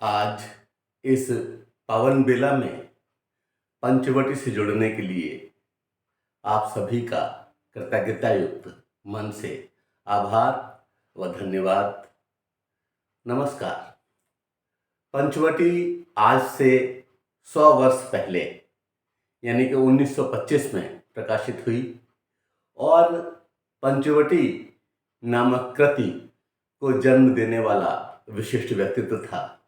आज इस पावन बेला में पंचवटी से जुड़ने के लिए आप सभी का कृतज्ञता युक्त मन से आभार व धन्यवाद। नमस्कार। पंचवटी आज से 100 वर्ष पहले यानी कि 1925 में प्रकाशित हुई और पंचवटी नामक कृति को जन्म देने वाला विशिष्ट व्यक्तित्व था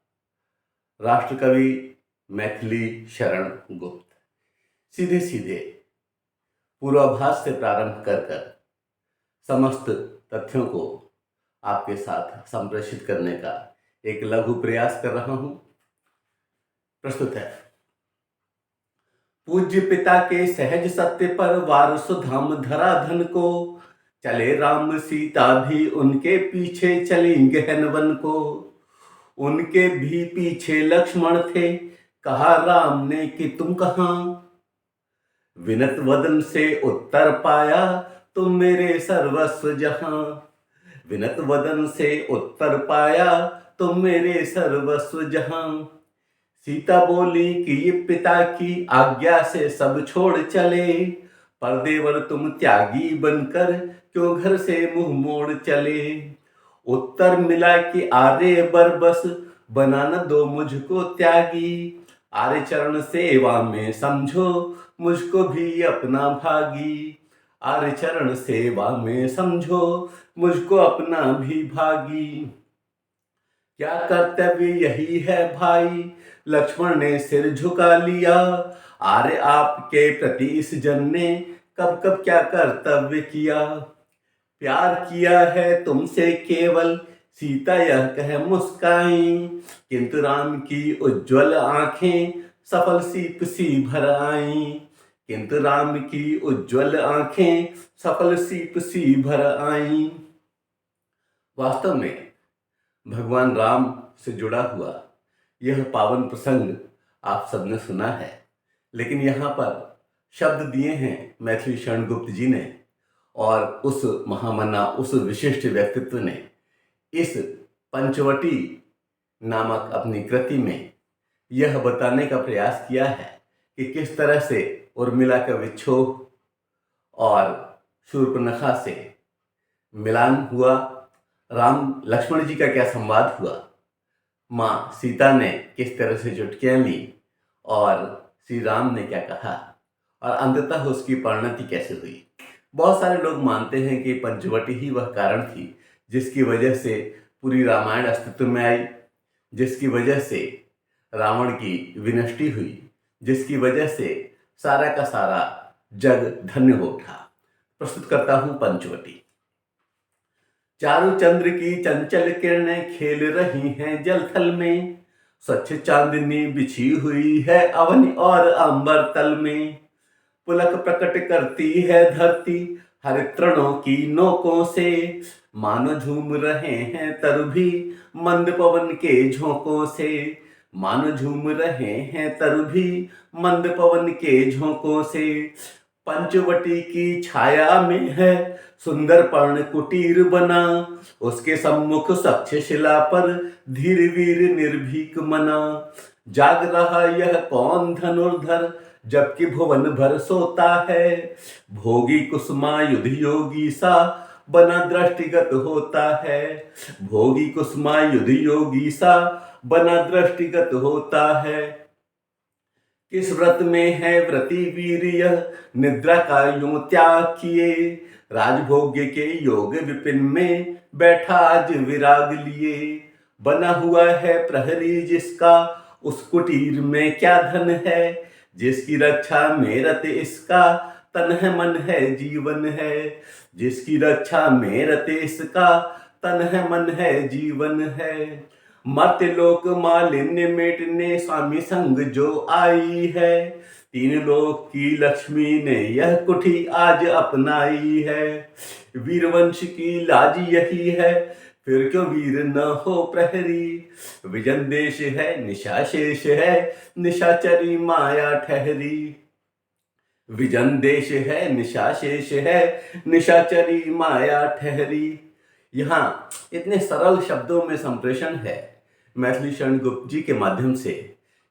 राष्ट्रकवि मैथिली शरण गुप्त। सीधे सीधे पूर्वाभास से प्रारंभ कर समस्त तथ्यों को आपके साथ संप्रेषित करने का एक लघु प्रयास कर रहा हूं। प्रस्तुत है। पूज्य पिता के सहज सत्य पर वारसु धाम धरा धन को, चले राम सीता भी उनके पीछे चली गहन वन को। उनके भी पीछे लक्ष्मण थे, कहा राम ने कि तुम कहां। विनत वदन से उत्तर पाया, तुम मेरे सर्वस्व जहां। विनत वदन से उत्तर पाया, तुम मेरे सर्वस्व जहां। सीता बोली कि ये पिता की आज्ञा से सब छोड़ चले, पर देवर तुम त्यागी बनकर क्यों घर से मुंह मोड़ चले। उत्तर मिला कि आर्य बरबस बना न दो मुझको त्यागी। आर्य चरण सेवा में समझो मुझको भी अपना भागी। आर्य चरण सेवा में समझो मुझको अपना भी भागी। क्या कर्तव्य यही है भाई, लक्ष्मण ने सिर झुका लिया। आर्य आपके प्रति इस जन ने कब कब क्या कर्तव्य किया। प्यार किया है तुमसे केवल, सीता यह कह मुस्काई। किंतु राम की उज्ज्वल आंखें सफल सीप सी भर आई। किंतु राम की उज्ज्वल आंखें सफल सीप सी भर आई। वास्तव में भगवान राम से जुड़ा हुआ यह पावन प्रसंग आप सबने सुना है, लेकिन यहाँ पर शब्द दिए हैं मैथिली शरण गुप्त जी ने और उस महामना, उस विशिष्ट व्यक्तित्व ने इस पंचवटी नामक अपनी कृति में यह बताने का प्रयास किया है कि किस तरह से उर्मिला का विच्छोह और शूर्पणखा से मिलान हुआ, राम लक्ष्मण जी का क्या संवाद हुआ, माँ सीता ने किस तरह से चुटकियाँ ली और श्री राम ने क्या कहा और अंततः उसकी परिणति कैसे हुई। बहुत सारे लोग मानते हैं कि पंचवटी ही वह कारण थी जिसकी वजह से पूरी रामायण अस्तित्व में आई, जिसकी वजह से रावण की विनष्टि हुई, जिसकी वजह से सारा का सारा जग धन्य हो उठा। प्रस्तुत करता हूं पंचवटी। चारु चंद्र की चंचल किरणें खेल रही हैं जल थल में। स्वच्छ चांदनी बिछी हुई है अवनी और अंबर तल में। पुलक प्रकट करती है धरती हरितृणों की नोकों से। मानो झूम रहे हैं तरु भी मंद पवन के झोंकों से। मानो झूम रहे हैं तरु भी मंद पवन के झोंकों से। पंचवटी की छाया में है सुंदर पर्ण कुटीर बना। उसके सम्मुख स्वच्छ शिला पर धीर वीर निर्भीक मना। जाग रहा यह कौन धनुर्धर, जबकि भुवन भर सोता है। भोगी कुसुमायुध योगी सा बना दृष्टिगत होता है। भोगी कुसुमायुध योगी सा बना दृष्टिगत होता है। किस व्रत में है व्रती वीर यह, निद्रा का यूं त्याग किए। राजभोग्य के योग विपिन में बैठा आज विराग लिए। बना हुआ है प्रहरी जिसका, उस कुटीर में क्या धन है। जिसकी रक्षा में रत इसका, तन है मन है जीवन है। जिसकी रक्षा में रत इसका, तन है मन है जीवन है। मर्त्य लोक मालिन्य मेटने स्वामी संग जो आई है। तीन लोक की लक्ष्मी ने यह कुठी आज अपनाई है। वीरवंश की लाज यही है, फिर क्यों वीर न हो प्रहरी। विजन देश है निशा शेष है, निशाचरी माया ठहरी। विजन देश है निशा शेष है, निशाचरी माया ठहरी। यहाँ इतने सरल शब्दों में संप्रेषण है मैथिली शरण गुप्त जी के माध्यम से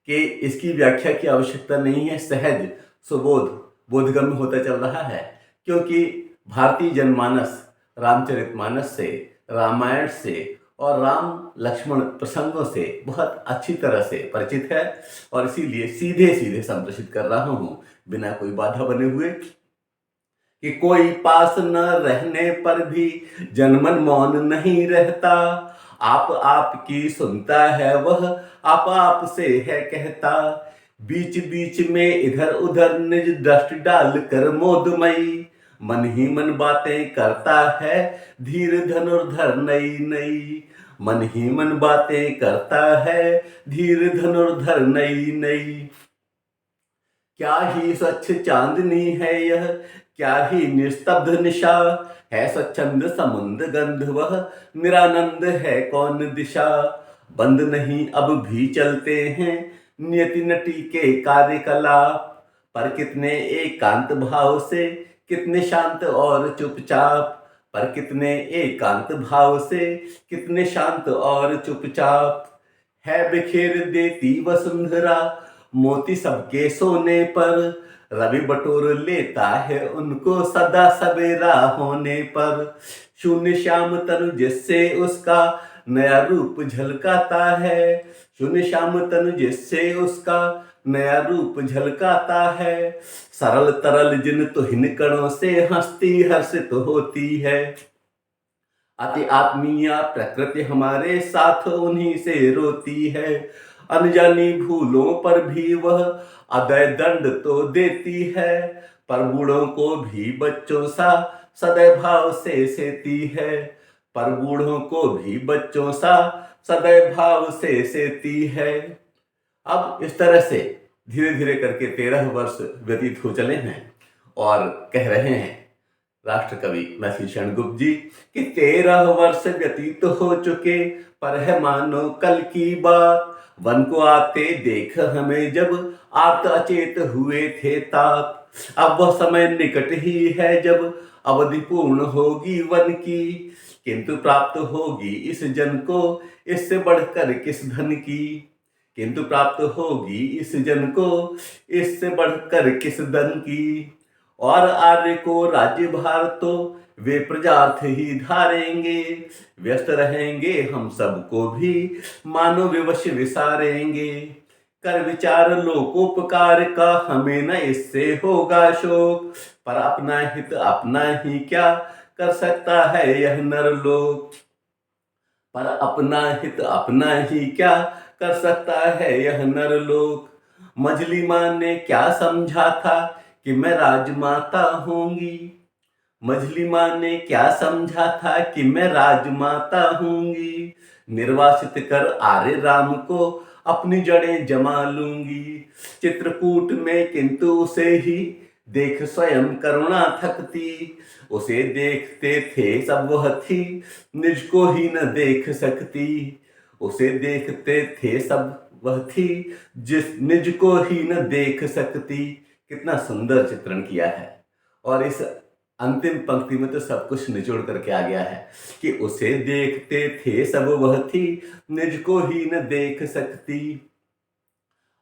कि इसकी व्याख्या की आवश्यकता नहीं है, सहज सुबोध बोधगम्य होता चल रहा है, क्योंकि भारतीय जनमानस रामचरितमानस से, रामायण से और राम लक्ष्मण प्रसंगों से बहुत अच्छी तरह से परिचित है, और इसीलिए सीधे सीधे संप्रेषित कर रहा हूँ बिना कोई बाधा बने हुए कि कोई पास न रहने पर भी जनमन मौन नहीं रहता, आप की सुनता है वह, आप से है कहता, बीच बीच में इधर उधर निज दृष्टि डाल कर मोदमयी, मन ही मन बातें करता है धीर धनुर्धर नई नई, मन ही मन बातें करता है धीर धनुर्धर नई नई। क्या ही स्वच्छ चांदनी है यह, क्या ही निस्तब्ध निशा, है स्वच्छंद समुद्र गंध वह, निरानंद है कौन दिशा, बंद नहीं अब भी चलते हैं नियति नटी के कार्यकलाप, पर कितने एकांत भाव से, कितने शांत और चुपचाप, पर कितने एकांत भाव से, कितने शांत और चुपचाप, है बिखेर देती वसुंधरा मोती सबके सोने पर, रवि बटोर लेता है उनको सदा सवेरा होने पर, शून्य श्याम तनु जिससे उसका नया रूप झलकाता है, शून्य श्याम तनु जिससे उसका नया रूप झलकाता है, सरल तरल जिन तुहिन कणों से हंसती हर्षित होती है, अति आत्मीय प्रकृति हमारे साथ उन्हीं से रोती है, अनजानी भूलों पर भी वह अदय दंड तो देती है, पर बूढ़ों को भी बच्चों सा सदैव भाव से सेती है, पर बूढ़ों को भी बच्चों सा सदैव भाव से सेती है। अब इस तरह से धीरे धीरे करके 13 वर्ष व्यतीत हो चले हैं और कह रहे हैं राष्ट्र कवि मैथिली शरण गुप्त जी कि 13 वर्ष व्यतीत हो चुके, पर है मानो कल की बात, वन को आते देख हमें जब आर्त अचेत हुए थे तात, अब वह समय निकट ही है जब अवधि पूर्ण होगी वन की, किंतु प्राप्त होगी इस जन को इससे बढ़कर किस धन की, किंतु प्राप्त होगी इस जन को इससे बढ़कर किस धन की, और आर्य को राज्य भार तो वे प्रजार्थ ही धारेंगे, व्यस्त रहेंगे हम सबको भी मानो विवश विसारेंगे, कर विचार लोकोपकार का हमें न इससे होगा शोक, पर अपना हित अपना ही क्या कर सकता है यह नर लोक, पर अपना हित अपना ही क्या कर सकता है यह नर लोक, मजली माँ ने क्या समझा था कि मैं राजमाता होंगी, मजली माँ ने क्या समझा था कि मैं राजमाता होंगी, निर्वासित कर आर्य राम को अपनी जड़ें जमा लूंगी, चित्रकूट में किंतु उसे ही देख स्वयं करुणा थकती, उसे देखते थे सब वह थी निज को ही न देख सकती, उसे देखते थे सब वह थी जिस निज को ही न देख सकती। कितना सुंदर चित्रण किया है, और इस अंतिम पंक्ति में तो सब कुछ निचोड़ करके आ गया है कि उसे देखते थे सब वह थी निज को ही न देख सकती,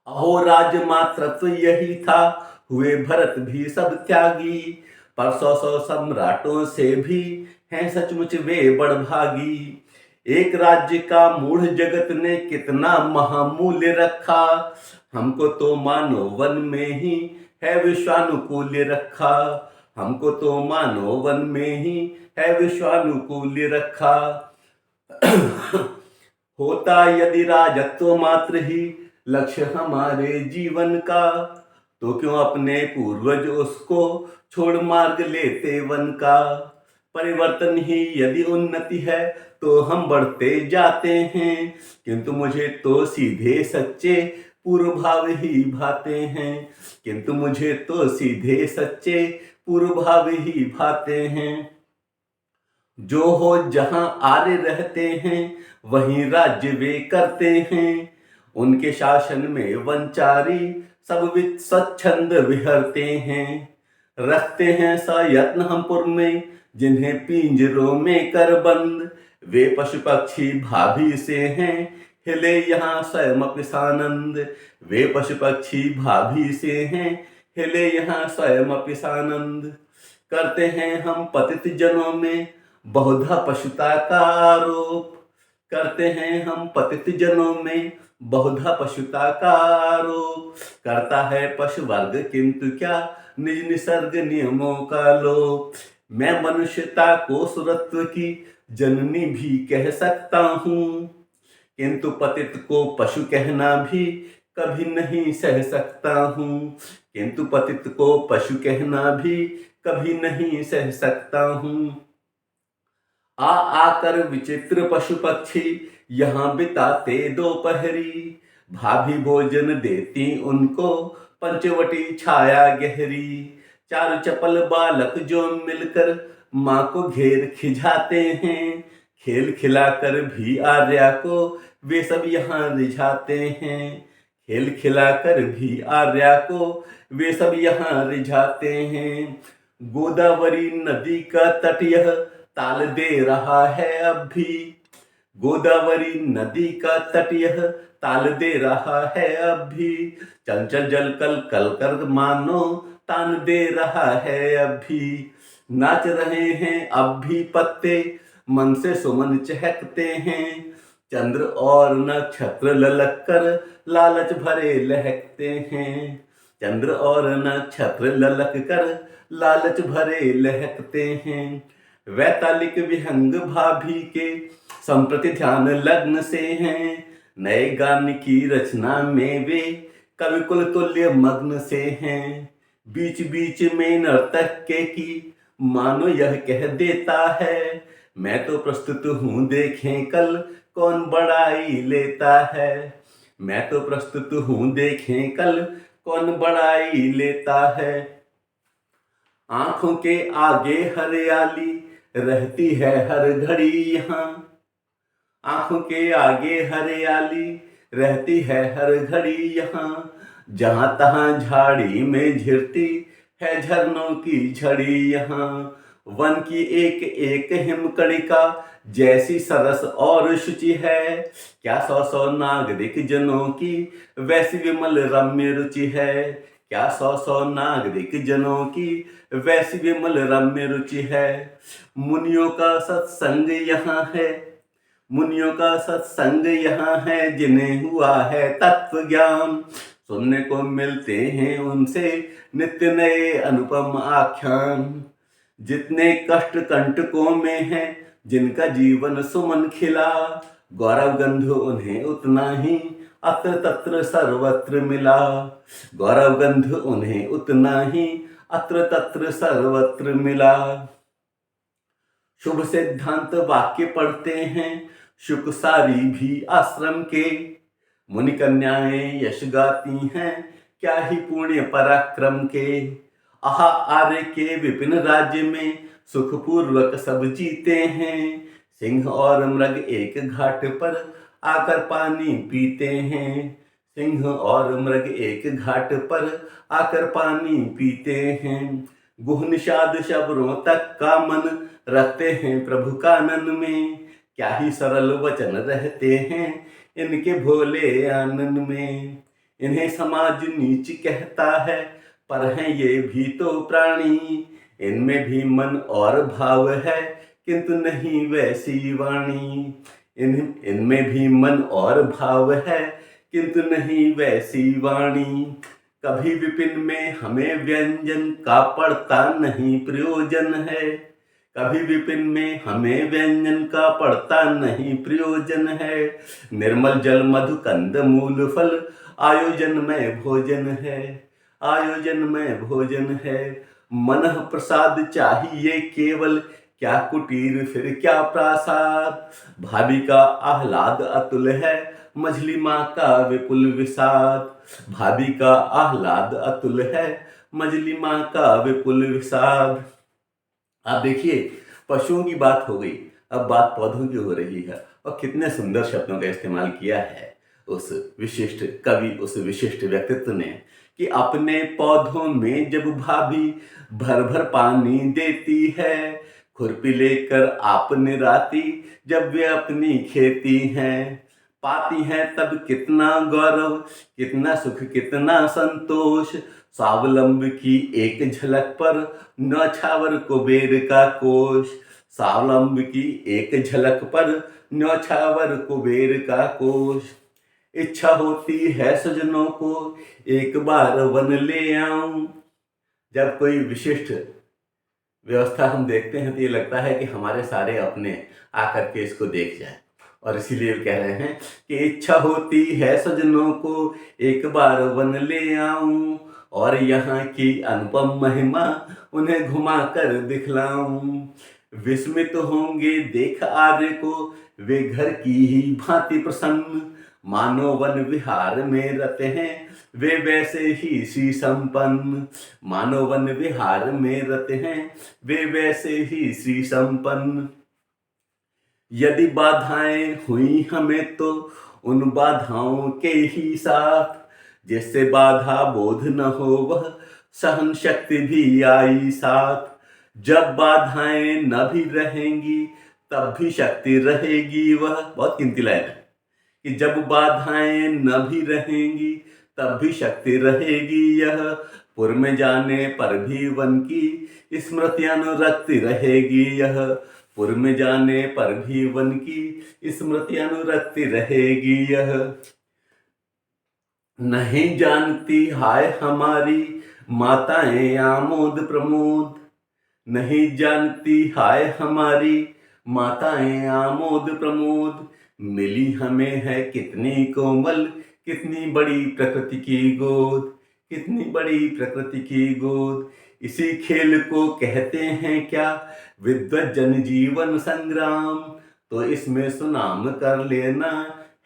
अहो राजमातृत्व यही था हुए भरत भी सब त्यागी, पर 100 सम्राटों से भी हैं सचमुच वे बड़भागी, एक राज्य का मूढ़ जगत ने कितना महामूल्य रखा, हमको तो मानो वन में ही है विश्वानुकूल्य रखा, हमको तो मानो वन में ही है विश्वानुकूल्य रखा, होता यदि राजत्व मात्र ही लक्ष्य हमारे जीवन का, तो क्यों अपने पूर्वज उसको छोड़ मार्ग लेते वन का, परिवर्तन ही यदि उन्नति है तो हम बढ़ते जाते हैं, किंतु मुझे तो सीधे सच्चे पूर्व भाव ही भाते हैं, किंतु मुझे तो सीधे सच्चे पूर्व भाव ही भाते हैं, जो हो जहां आर्य रहते हैं वहीं राज्य वे करते हैं, उनके शासन में वनचारी सब स्वच्छंद विहरते हैं, रखते हैं सयत्न हम पुर में जिन्हें पिंजरों में कर बंद, वे पशु पक्षी भाभी से हैं हिले यहाँ स्वयं अपि सानंद, वे पशु पक्षी भाभी से हैं, हिले यहाँ स्वयं अपि सानंद। करते हैं हम पतित जनों में बहुधा पशुता का आरोप, करते हैं हम पतित जनों में बहुधा पशुता का आरोप। करता है पशु वर्ग किंतु क्या निज निसर्ग नियमों का लोप। मैं मनुष्यता को सुरत्व की जननी भी कह सकता हूँ, किंतु पतित को पशु कहना भी कभी नहीं सह सकता हूँ, किंतु पतित को पशु कहना भी कभी नहीं सह सकता हूँ। आ आकर विचित्र पशु पक्षी यहाँ बिताते दोपहरी, भाभी भोजन देती उनको पंचवटी छाया गहरी। चार चपल बालक जो मिलकर माँ को घेर खिझाते हैं, खेल खिलाकर भी आर्या को वे सब यहाँ रिझाते हैं, खेल खिलाकर भी आर्या को वे सब यहाँ रिझाते हैं। गोदावरी नदी का तट यह ताल दे रहा है अब भी, गोदावरी नदी का तट यह ताल दे रहा है अब भी। चंचल जल कल कल कर मानो तान दे रहा है अब भी। नाच रहे हैं अब भी पत्ते मन से सुमन चहकते हैं, चंद्र और नक्षत्र ललक कर लालच भरे लहकते हैं, चंद्र और नक्षत्र ललक कर लालच भरे लहकते हैं। वैतालिक विहंग भाभी के संप्रति ध्यान लग्न से हैं, नए गान की रचना में वे कविकुल तुल्य मग्न से हैं। बीच बीच में नर्तक के की मानो यह कह देता है, मैं तो प्रस्तुत हूँ देखें कल कौन बड़ाई लेता है, मैं तो प्रस्तुत हूँ देखें कल कौन बड़ाई लेता है। आंखों के आगे हरियाली रहती है हर घड़ी यहाँ, आंखों के आगे हरियाली रहती है हर घड़ी यहाँ। जहां तहां झाड़ी में झिरती है झरनों की झड़ी यहाँ। वन की एक एक हिमकणिका जैसी सरस और शुचि है, क्या सौ सौ नागरिक जनों की वैसी विमल रम्य रुचि है, क्या सौ सौ नागरिक जनों की वैसी विमल रम्य रुचि है। मुनियों का सत्संग यहाँ है, मुनियों का सत्संग यहाँ है, जिन्हें हुआ है तत्व ज्ञान, सुनने को मिलते हैं उनसे नित्य नए अनुपम आख्यान। जितने कष्ट कंटकों में है जिनका जीवन सुमन खिला, गौरव गंध उन्हें उतना ही अत्र तत्र सर्वत्र मिला, गौरव गंध उन्हें उतना ही अत्र तत्र सर्वत्र मिला। शुभ सिद्धांत वाक्य पढ़ते हैं शुक सारी भी आश्रम के, मुनि कन्याएं यश गाती हैं क्या ही पुण्य पराक्रम के। आहा आर्य के विपिन राज्य में सुखपूर्वक सब जीते हैं, सिंह और मृग एक घाट पर आकर पानी पीते हैं, सिंह और मृग एक घाट पर आकर पानी पीते हैं। गुह निषाद शबरों तक का मन रखते हैं प्रभु कानन में, क्या ही सरल वचन रहते हैं इनके भोले आनंद में। इन्हें समाज नीच कहता है पर हैं ये भी तो प्राणी, इनमें भी मन और भाव है किंतु नहीं वैसी वाणी, इनमें भी मन और भाव है किंतु नहीं वैसी वाणी। कभी विपिन में हमें व्यंजन का पड़ता नहीं प्रयोजन है, कभी विपिन में हमें व्यंजन का पड़ता नहीं प्रयोजन है। निर्मल जल मधु कंद मूल फल आयोजन में भोजन है, आयोजन में भोजन है। मन प्रसाद चाहिए केवल क्या कुटीर फिर क्या प्रासाद, भाभी का आह्लाद अतुल है मझली माँ का विपुल विषाद, भाभी का आह्लाद अतुल है मझली माँ का विपुल विषाद। आप देखिए पशुओं की बात हो गई, अब बात पौधों की हो रही है और कितने सुंदर शब्दों का इस्तेमाल किया है उस विशिष्ट कवि, उस विशिष्ट व्यक्तित्व ने, कि अपने पौधों में जब भाभी भर भर पानी देती है, खुरपी लेकर आप निराती जब वे अपनी खेती हैं, पाती हैं तब कितना गौरव, कितना सुख कितना संतोष। स्वावलंब की एक झलक पर न्यौछावर कुबेर का कोष। स्वावलंब की एक झलक पर न्यौछावर कुबेर का कोष। इच्छा होती है सजनों को एक बार वन ले आऊं। जब कोई विशिष्ट व्यवस्था हम देखते हैं तो ये लगता है कि हमारे सारे अपने आकर के इसको देख जाए, और इसीलिए कह रहे हैं कि इच्छा होती है सजनों को एक बार वन ले आऊं, और यहाँ की अनुपम महिमा उन्हें घुमा कर दिखलाऊं। विस्मित होंगे देख आर्य को वे घर की ही भांति प्रसन्न, मानो वन विहार में रहते हैं वे वैसे ही श्री संपन्न। मानो वन विहार में रहते हैं वे वैसे ही श्री संपन्न। यदि बाधाएं हुई हमें तो उन बाधाओं के ही साथ, जिससे बाधा बोध न हो वह सहन शक्ति भी आई साथ। जब बाधाएं न भी रहेंगी तब भी शक्ति रहेगी वह। बहुत कीमती लाइन है कि जब बाधाएं न भी रहेंगी तब भी शक्ति रहेगी यह। पुर में जाने पर भी वन की स्मृतियां अनुरक्ति रहेगी यह। पुर में जाने पर भी वन की स्मृतियां अनुरक्ति रहेगी यह। नहीं जानती हाय हमारी माताएं आमोद प्रमोद। नहीं जानती हाय हमारी माताएं आमोद प्रमोद। मिली हमें है कितनी कोमल कितनी बड़ी प्रकृति की गोद। कितनी बड़ी प्रकृति की गोद। इसी खेल को कहते हैं क्या विद्वत जन जीवन संग्राम। तो इसमें सुनाम कर लेना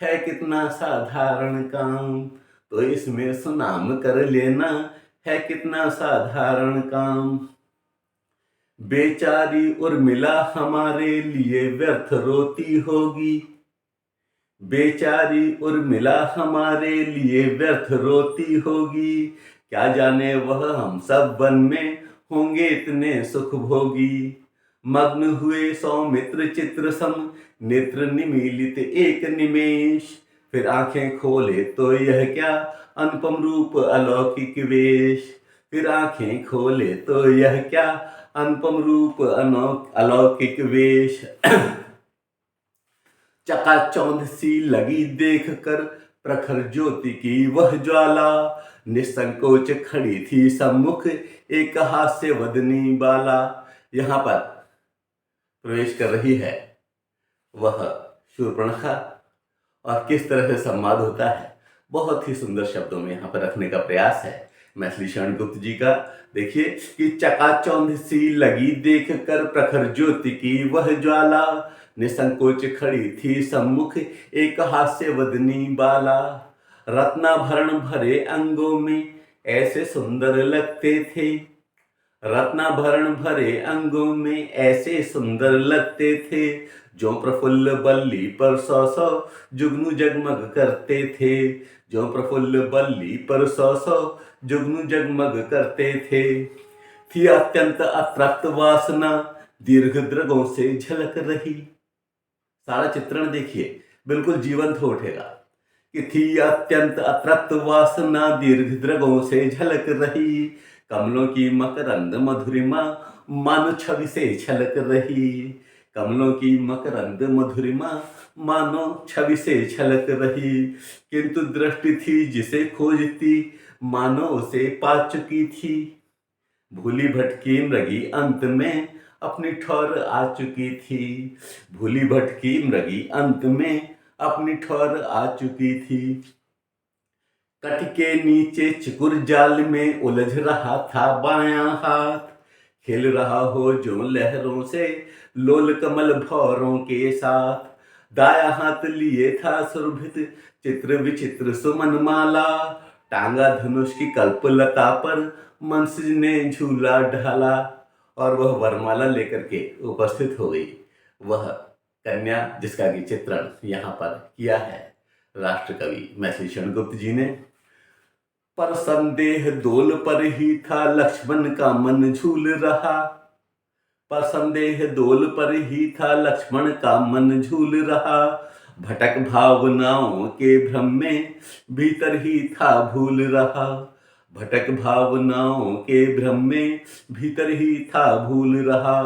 है कितना साधारण काम। तो इसमें सुनाम कर लेना है कितना साधारण काम। बेचारी उर्मिला हमारे लिए व्यर्थ रोती होगी। बेचारी उर्मिला हमारे लिए व्यर्थ रोती होगी। क्या जाने वह हम सब वन में होंगे इतने सुख भोगी। मग्न हुए सौमित्र चित्र सम नेत्र निमीलित एक निमेष। फिर आंखें खोले तो यह क्या अनुपम रूप अलौकिक वेश। फिर आंखें खोले तो यह क्या अनुपम रूप अलौकिक वेश। चकाचौंध सी लगी देख कर प्रखर ज्योति की वह ज्वाला। निसंकोच खड़ी थी सम्मुख एक हास्य वदनी बाला। यहाँ पर प्रवेश कर रही है वह शूर्पणखा, और किस तरह से संवाद होता है बहुत ही सुंदर शब्दों में यहाँ पर रखने का प्रयास है मैथिली शरण गुप्त जी का। देखिए कि चकाचौंध सी लगी देख कर प्रखर ज्योति की वह ज्वाला। निसंकोच खड़ी थी सम्मुख एक हास्य वदनी बाला। रत्नाभरण भरे अंगों में ऐसे सुंदर लगते थे। रत्नाभरण भरे अंगों में ऐसे सुंदर लगते थे। जो प्रफुल्ल बल्ली पर सौ सौ जुगनू जगमग करते थे। जो प्रफुल्ल बल्ली पर सौ सौ जुगनू जगमग करते थे। थी अत्यंत अतृप्त वासना दीर्घ द्रगों से झलक रही। सारा चित्रण देखिए बिल्कुल जीवंत हो उठेगा कि थी अत्यंत अतृप्त वासना दीर्घ द्रगों से झलक रही। कमलों की मकरंद मधुरिमा मानो छवि से छलक रही। कमलों की मकरंद मधुरिमा मानो छवि से छलक रही। किंतु दृष्टि थी जिसे खोजती मानो उसे पा चुकी थी। भूली भटकी मृगी अंत में अपनी ठौर आ चुकी थी। भूली भटकी मृगी अंत में अपनी ठौर आ चुकी थी। कट के नीचे चिकुर जाल में उलझ रहा था बायां हाथ। खेल रहा हो जो लहरों से लोल कमल भौरों के साथ। दाया हाथ लिए था सुरभित चित्र विचित्र सुमन माला। टांगा धनुष की कल्पलता पर मनसिज ने झूला ढाला, और वह वरमाला लेकर के उपस्थित हो गई वह कन्या जिसका कि चित्रण यहाँ पर किया है राष्ट्र कवि मैथिली शरण गुप्त जी ने। पर संदेह दोल पर ही था लक्ष्मण का मन झूल रहा। पर संदेह दोल पर ही था लक्ष्मण का मन झूल रहा। भटक भावनाओं के भ्रम में भीतर ही था भूल रहा। भटक भावनाओं के भ्रम में भीतर ही था भूल रहा।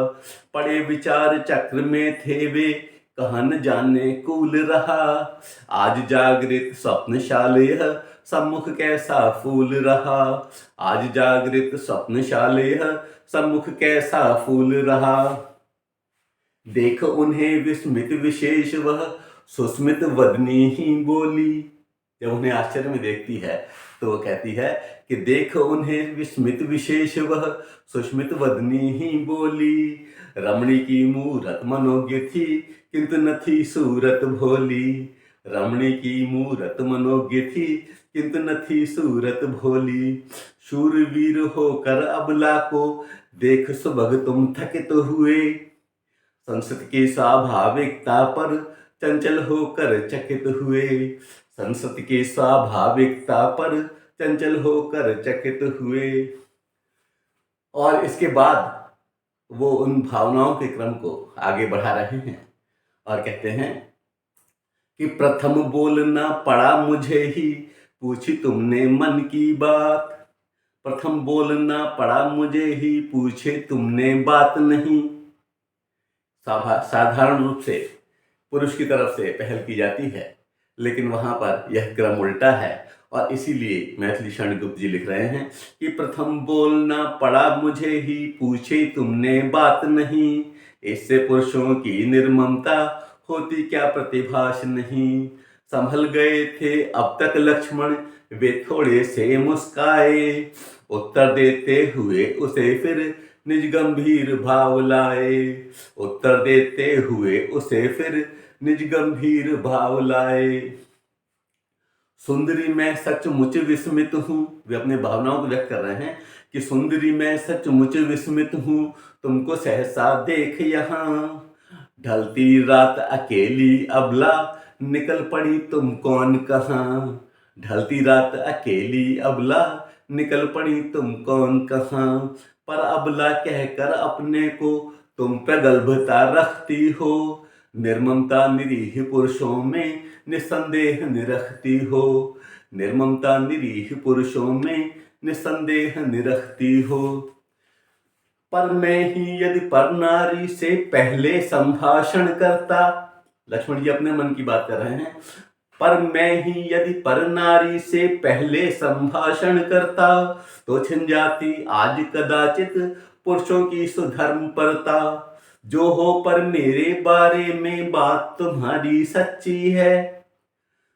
पड़े विचार चक्र में थे वे कहाँ न जाने कूल रहा। आज जागृत स्वप्नशालेह सम्मुख कैसा फूल रहा। आज जागृत स्वप्नशालेह सम्मुख कैसा फूल रहा। देख उन्हें विस्मित विशेष वह सुस्मित वदनी ही बोली। जब उन्हें आश्चर्य में देखती है तो वो कहती है कि देख उन्हें विस्मित विशेष वह सुस्मित वदनी ही बोली। रमणी की मूरत मनोज्ञ थी किंतु न थी सूरत भोली। रमणी की मूरत मनोज्ञ थी किंतु न थी सूरत भोली। शूरवीर होकर अबला को देख सुबह तुम थकित हुए। संस्कृत की स्वाभाविकता पर चंचल होकर चकित हुए। संस्कृत की स्वाभाविकता पर चंचल होकर चकित हुए। और इसके बाद वो उन भावनाओं के क्रम को आगे बढ़ा रहे हैं और कहते हैं कि प्रथम बोलना पड़ा मुझे ही पूछी तुमने मन की बात। प्रथम बोलना पड़ा मुझे ही पूछे तुमने बात नहीं। साधारण रूप से पुरुष की तरफ से पहल की जाती है, लेकिन वहां पर यह क्रम उल्टा है और इसीलिए मैथिली शरण गुप्त जी लिख रहे हैं कि प्रथम बोलना पड़ा मुझे ही पूछे तुमने बात नहीं। इससे पुरुषों की निर्ममता होती क्या प्रतिभास नहीं। संभल गए थे अब तक लक्ष्मण वे थोड़े से मुस्काए। उत्तर देते हुए उसे फिर निज गंभीर भाव लाए। उत्तर देते हुए उसे फिर निज गंभीर भाव लाए। सुंदरी मैं सचमुच विस्मित हूँ। वे अपने भावनाओं को व्यक्त कर रहे हैं कि सुंदरी मैं सचमुच विस्मित हूँ तुमको सहसा देख यहाँ। ढलती रात अकेली अबला निकल पड़ी तुम कौन कहाँ। ढलती रात अकेली अबला निकल पड़ी तुम कौन कहाँ। पर अबला कहकर अपने को तुम प्रगल्भता रखती हो। निर्ममता निरीह पुरुषों में निसंदेह निरखती हो। निर्ममता निरीह पुरुषों में निसंदेह निरखती हो। पर मैं ही यदि पर नारी से पहले संभाषण करता। लक्ष्मण जी अपने मन की बात कर रहे हैं। पर मैं ही यदि पर नारी से पहले संभाषण करता तो छिन जाती आज कदाचित पुरुषों की सुधर्म परता। जो हो पर मेरे बारे में बात तुम्हारी सच्ची है।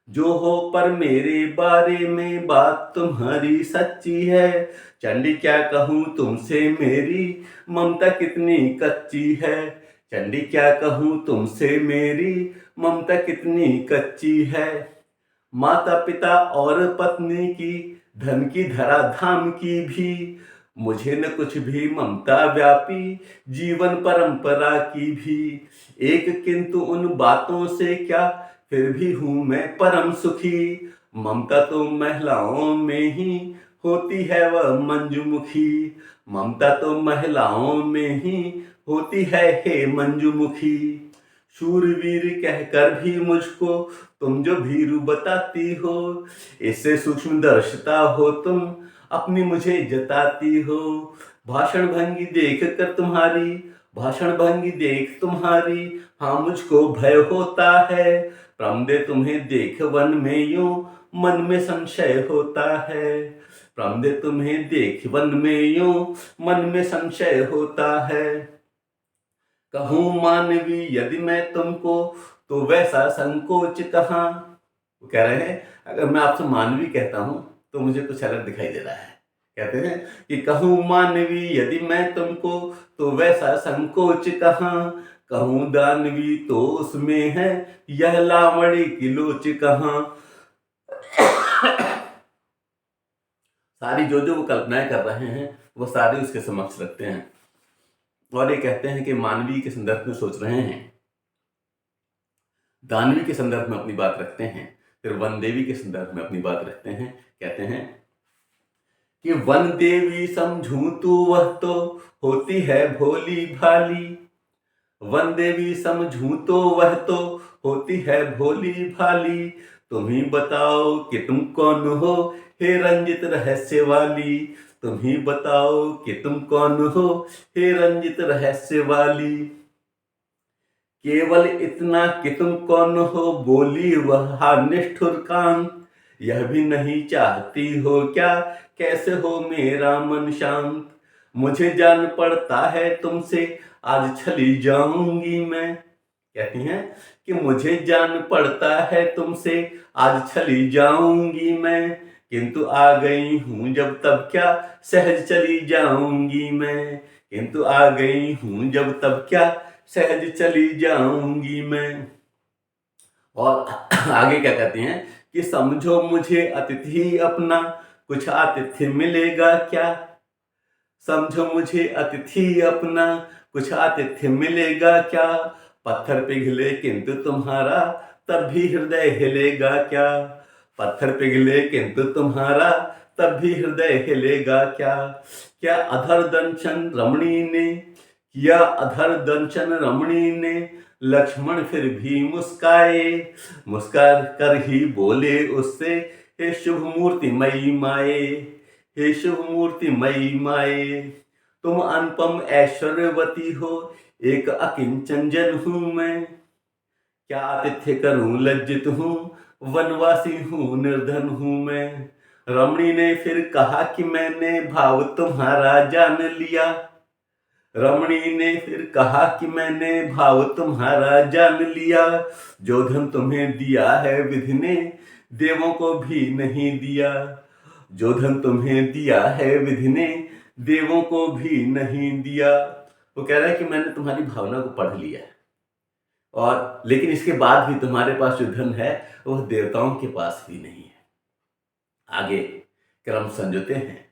जो हो पर मेरे बारे में बात तुम्हारी सच्ची है। चंडी क्या कहूँ तुमसे मेरी ममता कितनी कच्ची है। चंडी क्या कहूँ तुमसे मेरी ममता कितनी कच्ची है। माता पिता और पत्नी की धन की धरा धाम की भी मुझे न कुछ भी ममता व्यापी जीवन परंपरा की भी। एक किंतु उन बातों से क्या फिर भी हूँ मैं परम सुखी। ममता तो महिलाओं में ही होती है वह मंजुमुखी। ममता तो महिलाओं में ही होती है हे मंजुमुखी। शूरवीर कहकर भी मुझको तुम जो भीरू बताती हो। इससे सूक्ष्म दर्शता हो तुम अपनी मुझे जताती हो। भाषण भंगी देख कर तुम्हारी भाषण भंगी देख तुम्हारी हाँ मुझको भय होता है। प्रमदे तुम्हें देख वन में यूं मन में संशय होता है। प्रमदे तुम्हें देख वन में यूं मन में संशय होता है। कहूँ मानवी यदि मैं तुमको तो वैसा संकोच कहाँ। वो कह रहे हैं अगर मैं आपसे मानवी कहता हूँ तो मुझे कुछ अलग दिखाई दे रहा है। कहते हैं कि कहूँ मानवी यदि मैं तुमको तो वैसा संकोच कहाँ। कहूँ दानवी तो उसमें है यह लावणी की लोच कहाँ। सारी जो वो कल्पनाएं कर रहे हैं वो सारी उसके समक्ष रखते हैं और ये कहते हैं कि मानवी के संदर्भ में सोच रहे हैं, दानवी के संदर्भ में अपनी बात रखते हैं, फिर वन देवी के संदर्भ में अपनी बात रखते हैं। कहते हैं कि वन देवी समझूं तू वह तो होती है भोली भाली। वन देवी समझूं तो वह तो होती है भोली भाली। तुम ही बताओ कि तुम कौन हो, हे रंजित रहस्य वाली। तुम ही बताओ कि तुम कौन हो, हे रंजित रहस्य वाली। केवल इतना कि तुम कौन हो, बोली वह निष्ठुर कांत। यह भी नहीं चाहती हो क्या, कैसे हो मेरा मन शांत। मुझे जान पड़ता है तुमसे, आज छली जाऊंगी मैं। कहती हैं कि मुझे जान पड़ता है तुमसे, आज छली जाऊंगी मैं। किंतु आ गई हूं जब तब क्या, सहज चली जाऊंगी मैं। किंतु आ गई हूं जब तब क्या, सहज चली जाऊंगी मैं। और आगे क्या कहती हैं कि समझो मुझे अतिथि अपना, कुछ आतिथ्य मिलेगा क्या। समझो मुझे अतिथि अपना, कुछ आतिथ्य मिलेगा क्या। पत्थर पिघले किंतु तुम्हारा, तब भी हृदय हिलेगा क्या। पत्थर पिघले किंतु तुम्हारा, तब भी हृदय हिलेगा क्या। क्या अधर दंशन रमणी ने, किया अधर दंशन रमणी ने। लक्ष्मण फिर भी मुस्काए, मुस्कुरा कर ही बोले उससे, हे शुभ मूर्ति मई माए। हे शुभ मूर्ति मई माए। तुम अनुपम ऐश्वर्यवती हो, एक अकिंचन जन हूं मैं। क्या आतिथ्य करूं लज्जित हूं, वनवासी हूं निर्धन हूं मैं। रमणी ने फिर कहा कि मैंने भाव तुम्हारा जान लिया। रमणी ने फिर कहा कि मैंने भाव तुम्हारा जान लिया। जो धन तुम्हें दिया है विधि ने, देवों को भी नहीं दिया। जो धन तुम्हें दिया है विधि ने, देवों को भी नहीं दिया। वो कह रहा है कि मैंने तुम्हारी भावना को पढ़ लिया है, और लेकिन इसके बाद भी तुम्हारे पास जो धन है वह देवताओं के पास भी नहीं है। आगे क्रम संजोते हैं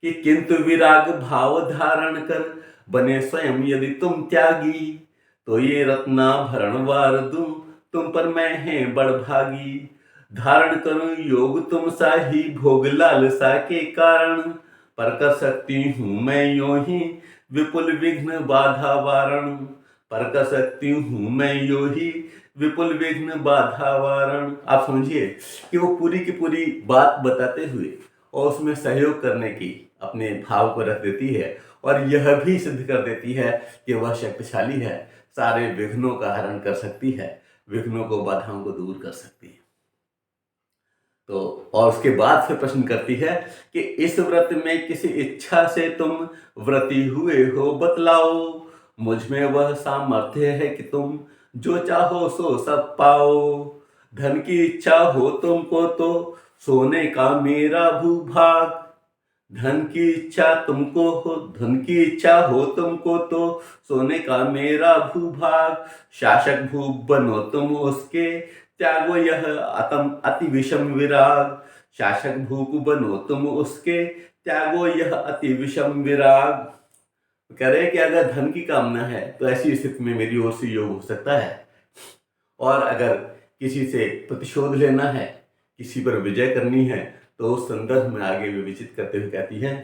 कि किंतु विराग भाव धारण कर, बने स्वयं यदि तुम त्यागी। तो ये रत्नाभरण वार दूं, तुम पर मैं है बड़ भागी। धारण करूं योग तुम सा ही, भोग लालसा के कारण। पर कर सकती हूं मैं यूं ही, विपुल विघ्न बाधा वारण। पर कर सकती हूं मैं यूं ही, विपुल विघ्न बाधा वारण। आप समझिए कि वो पूरी की पूरी बात बताते हुए और उसमें सहयोग करने की अपने भाव को रख देती है, और यह भी सिद्ध कर देती है कि वह शक्तिशाली है, सारे विघ्नों का हरण कर सकती है, विघ्नों को बाधाओं को दूर कर सकती है। तो और उसके बाद फिर प्रश्न करती है कि इस व्रत में किसी इच्छा से तुम व्रती हुए हो बतलाओ। मुझ में वह सामर्थ्य है कि तुम जो चाहो सो सब पाओ। धन की इच्छा हो तुमको तो, सोने का मेरा भूभाग। धन की इच्छा तुमको हो, धन की इच्छा हो तुमको तो, सोने का मेरा भूभाग। शासक भूप बनो तुम उसके, त्यागो यह अति विषम विराग। शासक भूप बनो तुम उसके, त्यागो यह अति विषम विराग। कह रहे हैं कि अगर धन की कामना है तो ऐसी स्थिति में मेरी ओर से योग हो सकता है, और अगर किसी से प्रतिशोध लेना है, किसी पर विजय करनी है, तो उस संदर्भ में आगे विवेचित करते हुए कहती है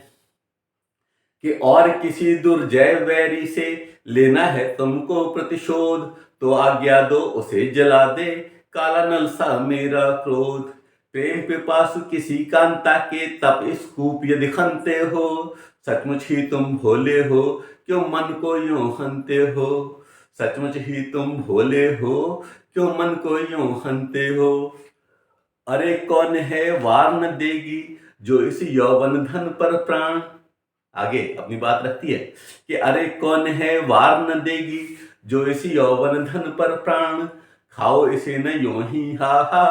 कि और किसी दुर्जय वैरी से लेना है तुमको प्रतिशोध, तो आज्ञा दो उसे जला दे, काला नल सा मेरा क्रोध। प्रेम पिपासु किसी कांता के, तप इस कूप यदि खनते हो। सचमुच ही तुम भोले हो, क्यों मन को यूं हनते हो। सचमुच ही तुम भोले हो, क्यों मन को यूं हनते हो। अरे कौन है वार न देगी, जो इस यौवन धन पर प्राण। आगे अपनी बात रखती है कि अरे कौन है वार न देगी, जो इस यौवन धन पर प्राण। खाओ इसे न यूं ही हा हा,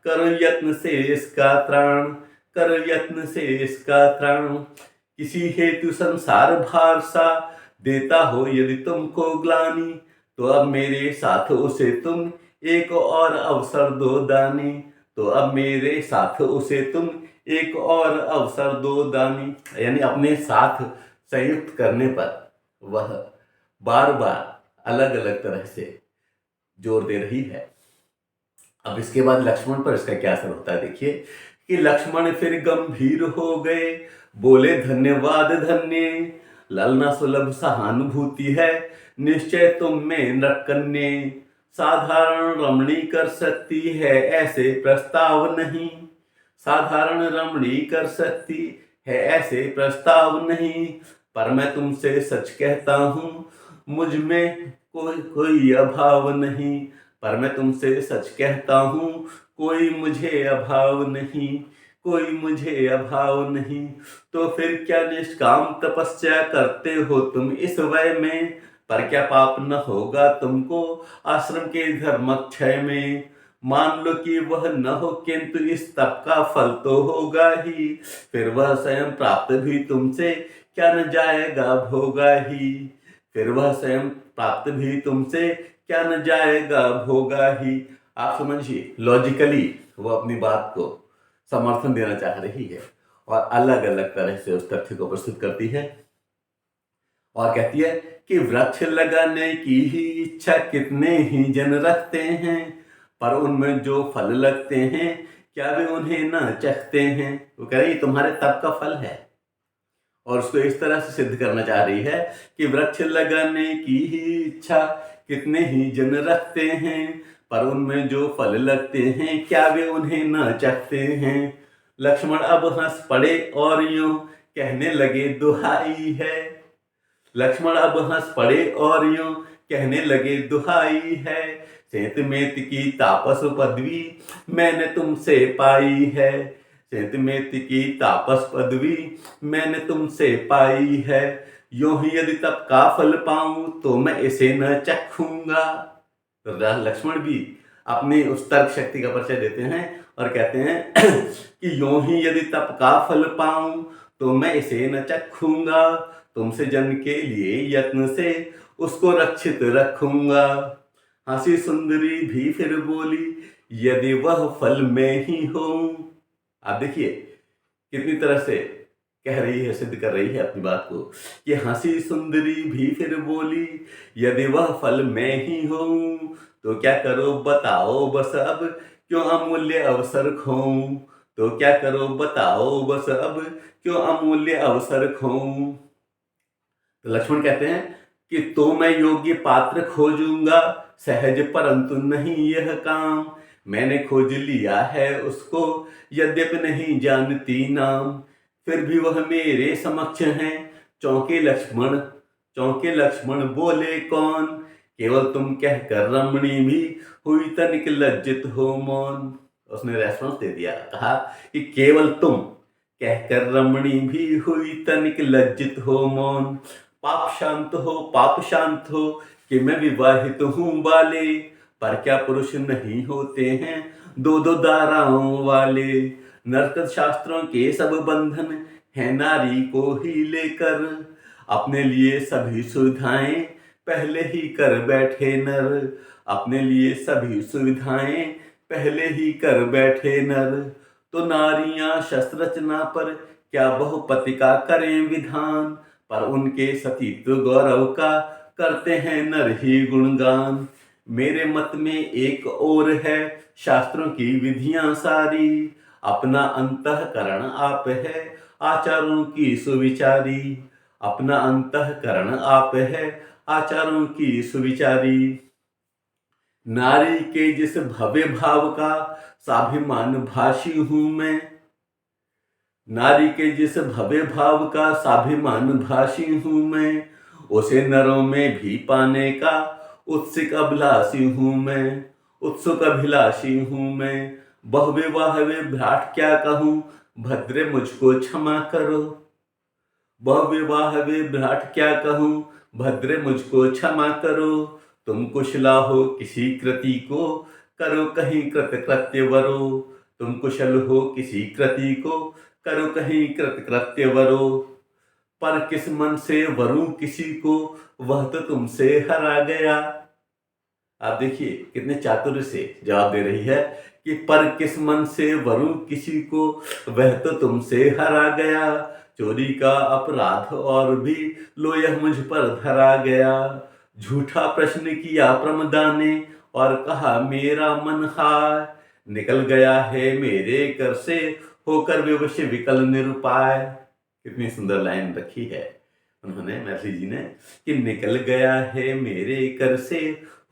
करो यत्न से इसका त्राण। करो यत्न से इसका त्राण। किसी हेतु संसार भार सा, देता हो यदि तुमको ग्लानि। तो अब मेरे साथ उसे तुम एक और अवसर दो दानी। तो अब मेरे साथ उसे तुम एक और अवसर दो दानी। यानी अपने साथ संयुक्त करने पर वह बार बार अलग अलग तरह से जोर दे रही है। अब इसके बाद लक्ष्मण पर इसका क्या असर होता है, देखिए कि लक्ष्मण फिर गंभीर हो गए, बोले धन्यवाद धन्य। ललना सुलभ सहानुभूति है, निश्चय तुम में नृकन्ये। साधारण रमणी कर सकती है ऐसे प्रस्ताव नहीं, साधारण रमणी कर सकती है ऐसे प्रस्ताव नहीं। पर मैं तुमसे सच कहता हूँ मुझ में कोई कोई अभाव नहीं, पर मैं तुमसे सच कहता हूँ कोई मुझे अभाव नहीं, कोई मुझे अभाव नहीं। तो फिर क्या निष्काम तपस्या करते हो तुम इस वय में, पर क्या पाप न होगा तुमको आश्रम के धर्मक्षय में। मान लो कि वह न हो किंतु इस तप का फल तो होगा ही, फिर वह स्वयं प्राप्त भी तुमसे क्या न जाएगा भोगा ही, फिर वह स्वयं प्राप्त भी तुमसे क्या न जाएगा भोगा ही। आप समझिए लॉजिकली वो अपनी बात को समर्थन देना चाह रही है और अलग अलग तरह से उस तथ्य को प्रस्तुत करती है और कहती है कि वृक्ष लगाने की ही इच्छा कितने ही जन रखते हैं, पर उनमें जो फल लगते हैं क्या वे उन्हें न चखते हैं। वो कह रही तुम्हारे तप का फल है और उसको इस तरह से सिद्ध करना चाह रही है कि वृक्ष लगाने की ही इच्छा कितने ही जन रखते हैं, पर उनमें जो फल लगते हैं क्या वे उन्हें न चखते हैं। लक्ष्मण अब हंस पड़े और यूं कहने लगे दुहाई है, लक्ष्मण अब हंस पड़े और यूं कहने लगे दुहाई है। सेंत मेत की तापस पदवी मैंने तुमसे पाई है, सेंत मेत की तापस पदवी मैंने तुमसे पाई है। यूं ही यदि तप का फल पाऊं तो मैं इसे न चखूंगा। लक्ष्मण भी अपनी उस तर्क शक्ति का परिचय देते हैं और कहते हैं कि यूं ही यदि तप का फल पाऊं तो मैं इसे न चखूंगा, तुमसे जन के लिए यत्न से उसको रक्षित रखूंगा। हंसी सुंदरी भी फिर बोली यदि वह फल में ही हो। आप देखिए कितनी तरह से कह रही है, सिद्ध कर रही है अपनी बात को कि हंसी सुंदरी भी फिर बोली यदि वह फल में ही हो, तो क्या करो बताओ बस अब क्यों अमूल्य अवसर खोऊं, तो क्या करो बताओ बस अब क्यों अमूल्य अवसर खोऊं। तो लक्ष्मण कहते हैं कि तो मैं योग्य पात्र खोजूंगा सहज, परंतु नहीं यह काम। मैंने खोज लिया है उसको यद्यपि नहीं जानती नाम, फिर भी वह मेरे समक्ष है। चौंके लक्ष्मण, चौंके लक्ष्मण बोले कौन, केवल तुम कहकर रमणी भी हुई तनिक लज्जित हो मौन। उसने रेस्पॉन्स दे दिया, कहा कि केवल तुम कहकर रमणी भी हुई तनिक लज्जित हो मौन। पाप शांत हो, पाप शांत हो कि मैं विवाहित हूँ बाले, पर क्या पुरुष नहीं होते हैं दो दो दाराओं वाले। नरक शास्त्रों के सब बंधन है नारी को ही लेकर, अपने लिए सभी सुविधाएं पहले ही कर बैठे नर, अपने लिए सभी सुविधाएं पहले ही कर बैठे नर। तो नारियां शस्त्र रचना पर क्या बहुपति का करें विधान, पर उनके सतीत्व गौरव का करते हैं नर ही गुणगान। मेरे मत में एक और है शास्त्रों की विधियां सारी, अपना अंतःकरण आप है आचारों की सुविचारी, अपना अंतःकरण आप है आचारों की सुविचारी। नारी के जिस भव्य भाव का स्वाभिमान भाषी हूं मैं, नारी के जिस भव्य भाव का स्वाभिमान भाषी हूं मैं, उसे नरों में भी पाने का उत्सुक अभिलाषी हूं मैं, उत्सुक अभिलाषी हूं मैं। बहुविवाह विभ्राट क्या कहूं भद्रे मुझको क्षमा करो, बहुविवाह विभ्राट क्या कहूं भद्रे मुझको क्षमा करो। तुम कुशला हो किसी कृति को करो कहीं कृतकृत्य वरो, तुम कुशल हो किसी कृति को करो कहीं कृतकृत्य वरो। पर किस मन से वरूं किसी को वह तो तुमसे हरा गया। आप देखिए कितने चातुर्य से जवाब दे रही है कि पर किस मन से वरूं किसी को वह तो तुमसे हरा गया। चोरी का अपराध और भी लो यह मुझ पर धरा गया। झूठा प्रश्न किया प्रमदा ने और कहा मेरा मन हाय, निकल गया है मेरे कर से होकर विवश विकल निरुपाय। कितनी सुंदर लाइन रखी है उन्होंने मैथिली जी ने कि निकल गया है मेरे कर से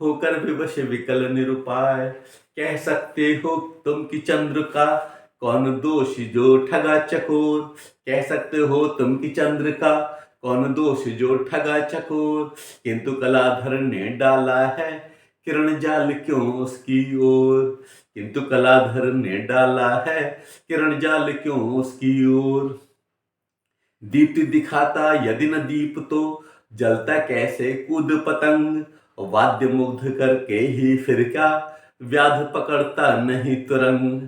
होकर विवश विकल निरुपाय। कह सकते हो तुम कि चंद्र का कौन दोष जो ठगा चकोर। कह सकते हो तुम कि चंद्र का कौन दोष जो ठगा चकोर। किंतु कलाधर ने डाला है किरण जाल क्यों उसकी ओर। किंतु कलाधर ने डाला है किरण जाल क्यों उसकी ओर। दीप्ति दिखाता यदि न दीप तो जलता कैसे कूद पतंग। वाद्य मुग्ध करके ही फिर क्या व्याध पकड़ता नहीं तुरंग।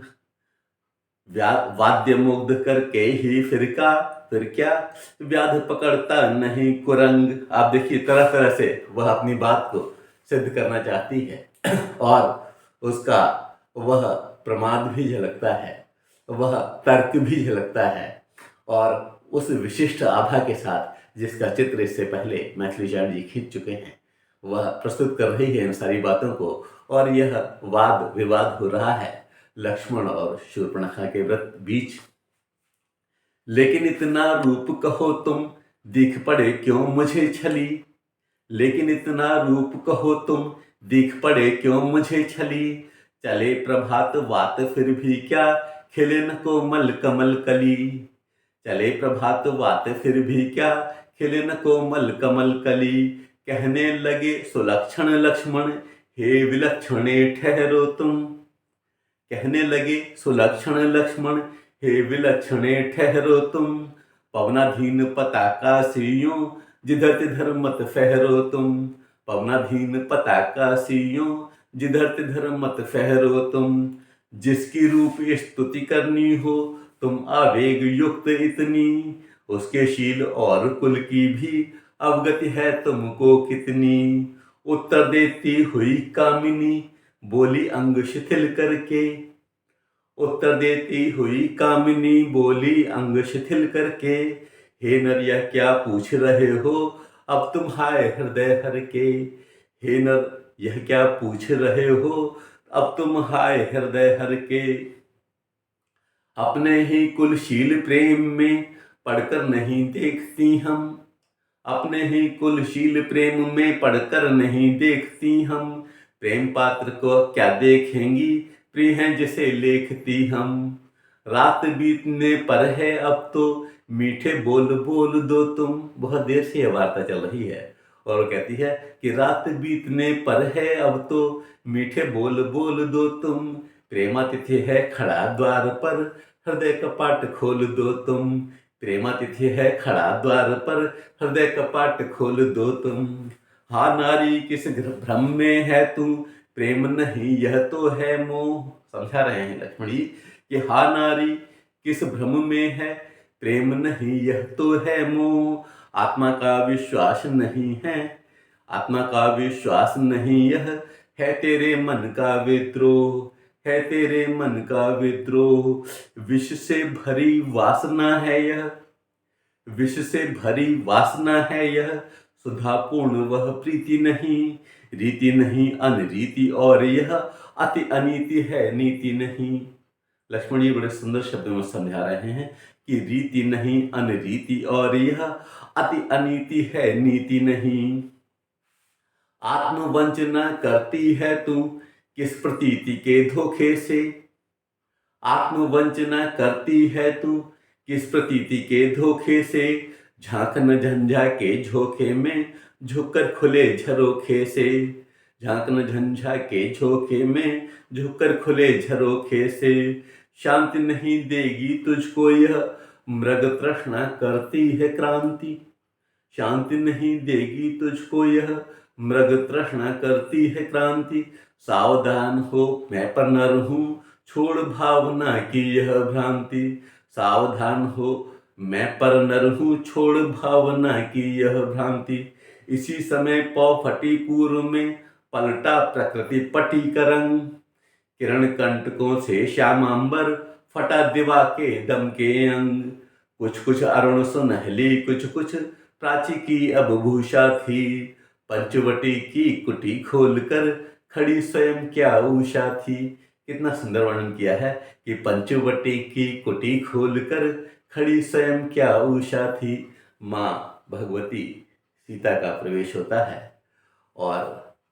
वाद्य मुग्ध करके ही फिर क्या व्याध पकड़ता नहीं कुरंग। आप देखिए तरह तरह से वह अपनी बात को सिद्ध करना चाहती है और उसका वह प्रमाद भी झलकता है, वह तर्क भी झलकता है। और उस विशिष्ट आभा के साथ जिसका चित्र इससे पहले मैथिलीचार्य जी खींच चुके हैं, वह प्रस्तुत कर रही है इन सारी बातों को। और यह वाद विवाद हो रहा है लक्ष्मण और शूर्पणखा के बीच। लेकिन इतना रूप कहो तुम दिख पड़े क्यों मुझे छली। लेकिन इतना रूप कहो तुम दिख पड़े क्यों मुझे छली। चले प्रभात वात फिर भी क्या खिले न कोमल कमल कली। चले प्रभात वात फिर भी क्या खिले न कोमल कमल कली। कहने लगे सुलक्षण लक्ष्मण हे विलक्षणे ठहरो तुम। कहने लगे सुलक्षण लक्ष्मण हे विलक्षणे ठहरो तुम। पवनाधीन पताका सियों जिधर तिधर मत फहरो तुम। पवनाधीन पताका सियों जिधर तिधर मत फहरो तुम। जिसकी रूप स्तुति करनी हो तुम आवेग युक्त इतनी। उसके शील और कुल की भी अवगति है तुमको कितनी। उत्तर देती हुई कामिनी बोली अंग शिथिल करके। उत्तर देती हुई कामिनी बोली अंग शिथिल करके। हे नर यह क्या पूछ रहे हो अब तुम हाय हृदय हर के। हे नर यह क्या पूछ रहे हो अब तुम हाय हृदय हर के। अपने ही कुलशील प्रेम में पढ़कर नहीं देखती हम। अपने ही कुलशील प्रेम में पढ़कर नहीं देखती हम। प्रेम पात्र को क्या देखेंगी प्रिय हैं जिसे लेखती हम। रात बीतने पर है अब तो मीठे बोल बोल दो तुम। बहुत देर से यह वार्ता चल रही है और वो कहती है कि रात बीतने पर है अब तो मीठे बोल बोल दो तुम। प्रेमातिथि है खड़ा द्वार पर हृदय कपाट खोल दो तुम। प्रेमातिथि है खड़ा द्वार पर हृदय कपाट खोल दो तुम। हा नारी किस भ्रम में है तू प्रेम नहीं यह तो है मोह। समझा रहे हैं लक्ष्मण जी कि हा नारी किस भ्रम में है प्रेम नहीं यह तो है मोह। आत्मा का विश्वास नहीं है, आत्मा का विश्वास नहीं यह है तेरे मन का विद्रोह। है तेरे मन का विद्रोह। विष से भरी वासना है यह, विष से भरी वासना है यह। सुधापूर्ण वह प्रीति नहीं, रीति नहीं अनरीति और यह अति अनीति है नीति नहीं। लक्ष्मण जी बड़े सुंदर शब्दों में समझा रहे हैं कि रीति नहीं अनरीति और यह अति अनीति है नीति नहीं। आत्मवंचना करती है तू किस प्रतीति के धोखे से। आत्मवंचना करती है तू किस प्रतीति के धोखे से। झांक न झंझा के झोंके में झुककर खुले झरोखे से। झांक न झंझा के झोंके में झुककर खुले झरोखे से। शांति नहीं देगी तुझको यह मृग तृष्णा करती है क्रांति। शांति नहीं देगी तुझको यह मृग तृष्णा करती है क्रांति। सावधान हो मैं पर नर हूं छोड़ भावना की यह भ्रांति। सावधान हो मैं पर नर हूं छोड़ भावना की यह भ्रांति। इसी समय पौ फटी पूर्व में पलटा प्रकृति पटी का रंग। किरण कंटकों से श्यामांबर फटा दिवा के दम के अंग। कुछ कुछ अरुण सुनहली कुछ कुछ प्राची की अब भूषा थी। पंचवटी की कुटी खोलकर खड़ी स्वयं क्या उषा थी। कितना सुंदर वर्णन किया है कि पंचवटी की कुटी खोलकर खड़ी स्वयं क्या उषा थी। माँ भगवती सीता का प्रवेश होता है और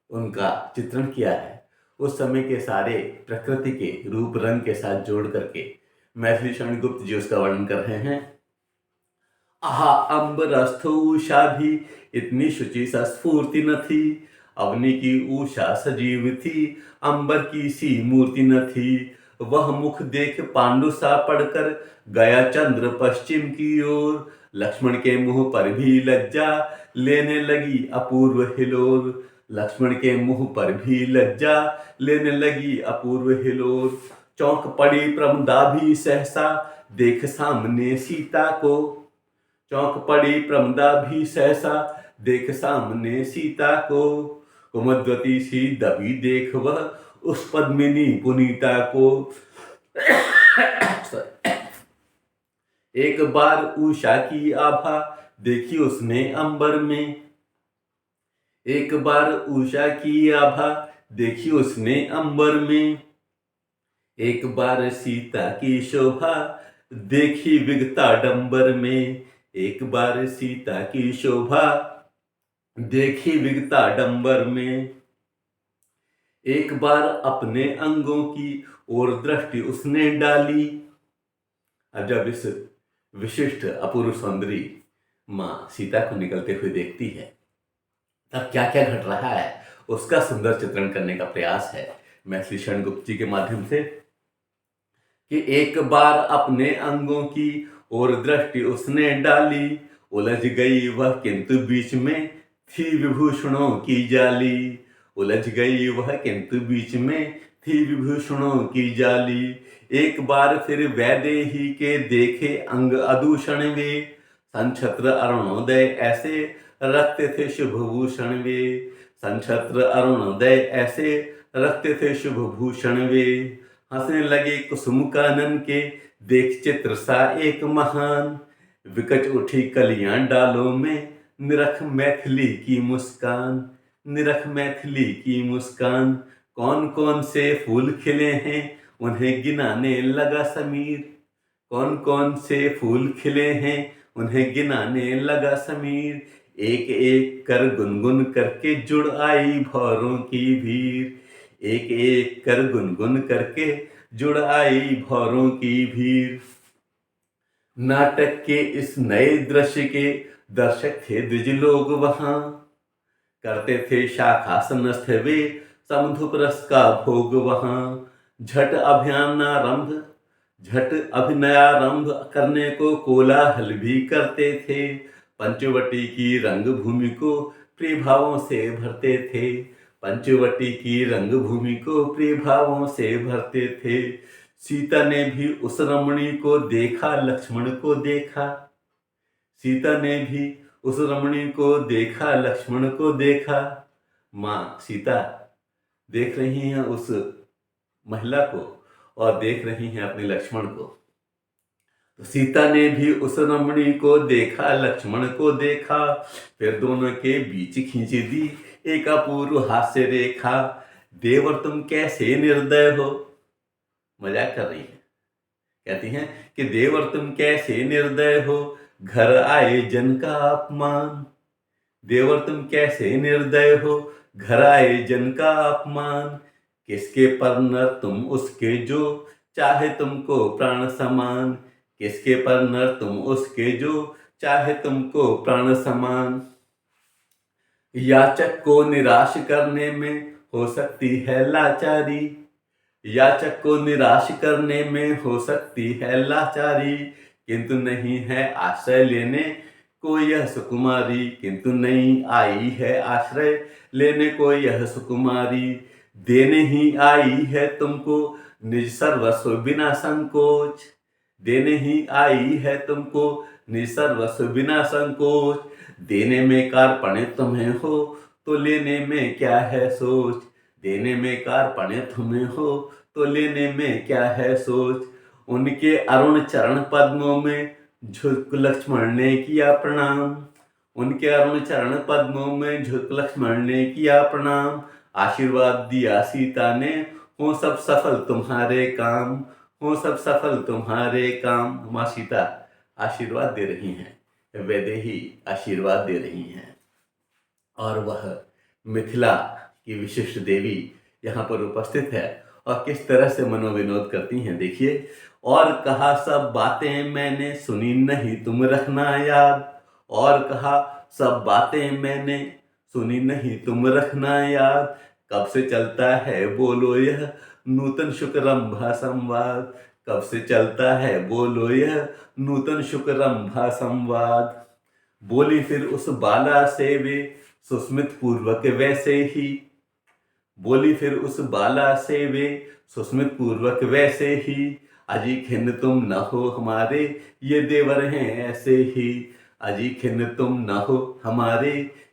उनका चित्रण किया है। उस समय के सारे प्रकृति के रूप रंग के साथ जोड़ करके मैथिली शरण गुप्त जी उसका वर्णन कर रहे हैं। आहा अंबरस्थ उषा भी इतनी शुचि सस्फूर्ति न थी, अवनी की उषा सजीव थी, अंबर की सी मूर्ति न थी। वह मुख देख पांडु सा पढ़कर गया चंद्र पश्चिम की ओर, लक्ष्मण के मुंह पर भी लज्जा लेने लगी अपूर्व हिलोर। लक्ष्मण के मुंह पर भी लज्जा लेने लगी अपूर्व हिलोर। चौंक पड़ी प्रमदा भी सहसा देख सामने सीता को, चौंक पड़ी प्रमदा भी सहसा देख सामने सीता को। कुमद्वती सी दबी देख वह उस पद्मिनी पुनीता को। एक बार उषा की आभा देखी उसने अंबर में, एक बार उषा की आभा देखी उसने अंबर में। एक बार सीता की शोभा देखी विगता डंबर में, एक बार सीता की शोभा देखी विगता डंबर में। एक बार अपने अंगों की ओर दृष्टि उसने डाली। अब जब इस विशिष्ट अपूर्व सुंदरी माँ सीता को निकलते हुए देखती है, तब क्या क्या घट रहा है उसका सुंदर चित्रण करने का प्रयास है मैथिली शरण गुप्त जी के माध्यम से। कि एक बार अपने अंगों की ओर दृष्टि उसने डाली, उलझ गई वह किंतु बीच में थी विभूषणों की जाली। उलझ गई वह किंतु बीच में थी विभूषणों की जाली। एक बार फिर वैदेही के देखे अंग अदूषण वे, संछत्र अरुणोदय ऐसे रखते थे शुभ भूषण वे। संछत्र अरुणोदय ऐसे रखते थे शुभ भूषण वे। हंसने लगे कुसुम कानन के देख चित्र सा एक महान, विकच उठी कलियां डालों में निरख मैथिली की मुस्कान। निरख मैथिली की मुस्कान। कौन कौन से फूल खिले हैं उन्हें गिनाने लगा समीर। कौन कौन से फूल खिले हैं उन्हें गिनाने लगा समीर। एक एक कर गुनगुन करके जुड़ आई भौरों की भीड़। एक एक कर गुनगुन करके जुड़ आई भौरों की भीड़। नाटक के इस नए दृश्य के दर्शक थे द्विज लोग वहां, करते थे शाखासनस्थ वे समधुप रस का भोग वहां। झट अभिनयारंभ करने को कोलाहल भी करते थे। पंचवटी की रंगभूमि को प्रिय भावों से भरते थे। पंचवटी की रंगभूमि को प्रिय भावों से भरते थे। सीता ने भी उस रमणी को देखा, लक्ष्मण को देखा। सीता ने भी उस रमणी को देखा, लक्ष्मण को देखा। माँ सीता देख रही हैं उस महिला को और देख रही हैं अपने लक्ष्मण को। तो सीता ने भी उस रमणी को देखा, लक्ष्मण को देखा। फिर दोनों के बीच खींच दी एक अपूर्व हास्य रेखा। देवर तुम कैसे निर्दय हो, मजाक कर रही है। कहती हैं कि देवर तुम कैसे निर्दय हो, घर आए जन का अपमान। देवर तुम कैसे निर्दय हो, घर आए जन का अपमान। किसके पर नर तुम उसके जो चाहे तुमको प्राण समान। किसके पर नर तुम उसके जो चाहे तुमको प्राण समान। याचक को निराश करने में हो सकती है लाचारी। याचक को निराश करने में हो सकती है लाचारी, किंतु नहीं है आश्रय लेने को यह सुकुमारी। किंतु नहीं आई है आश्रय लेने को यह सुकुमारी। देने ही आई है तुमको निज सर्वस्व बिना संकोच। देने ही आई है तुमको निज सर्वस्व बिना संकोच। देने में कार्पण्य तुम्हें हो तो लेने में क्या है सोच। देने में कार्पण्य तुम्हें हो तो लेने में क्या है सोच। उनके अरुण चरण पद्मों में झुक लक्ष्मण ने किया प्रणाम। उनके अरुण चरण पद्मों में झुक लक्ष्मण ने किया प्रणाम। आशीर्वाद दिया सीता ने हो सब सफल तुम्हारे काम। हो सब सफल तुम्हारे काम। माँ सीता आशीर्वाद दे रही हैं, वैदेही आशीर्वाद दे रही हैं। और वह मिथिला कि विशिष्ट देवी यहाँ पर उपस्थित है और किस तरह से मनोविनोद करती हैं। देखिए, और कहा सब बातें मैंने सुनी नहीं तुम रखना याद, और कहा सब बातें मैंने सुनी नहीं तुम रखना याद, कब से चलता है बोलो यह नूतन शुक्रंभा संवाद, कब से चलता है बोलो यह नूतन शुक्रंभा संवाद। बोली फिर उस बाला से वे सुस्मित पूर्वक वैसे ही, बोली फिर उस बाला से वे सुस्मित पूर्वक वैसे ही, अजी खिन्न तुम न हो हमारे ये देवर हैं ऐसे ही, अजी खिन्न तुम न हो हमारे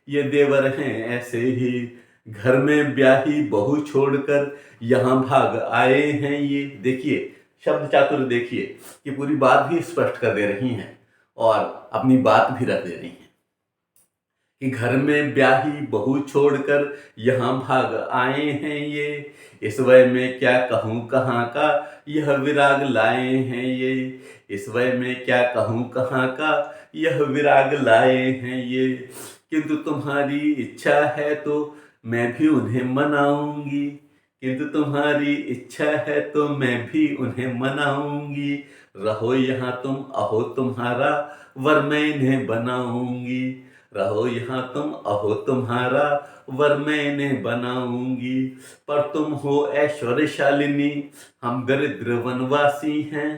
ये देवर हैं ऐसे ही, घर में ब्याही बहू छोड़कर यहाँ भाग आए हैं ये। देखिए शब्द चातुर्य देखिए कि पूरी बात भी स्पष्ट कर दे रही हैं और अपनी बात भी रख दे रही हैं कि घर में ब्याही बहू छोड़कर यहाँ भाग आए हैं ये, इस वय में क्या कहूँ कहाँ का यह विराग लाए हैं ये, इस वय में क्या कहूँ कहाँ का यह विराग लाए हैं ये, किंतु तुम्हारी इच्छा है तो मैं भी उन्हें मनाऊंगी, किंतु तुम्हारी इच्छा है तो मैं भी उन्हें मनाऊंगी, रहो यहाँ तुम अहो तुम्हारा वर मैं इन्हें बनाऊंगी, रहो यहाँ तुम अहो तुम्हारा वर मैं इन्हें बनाऊंगी, पर तुम हो ऐश्वर्यशालिनी हम दरिद्र वनवासी हैं।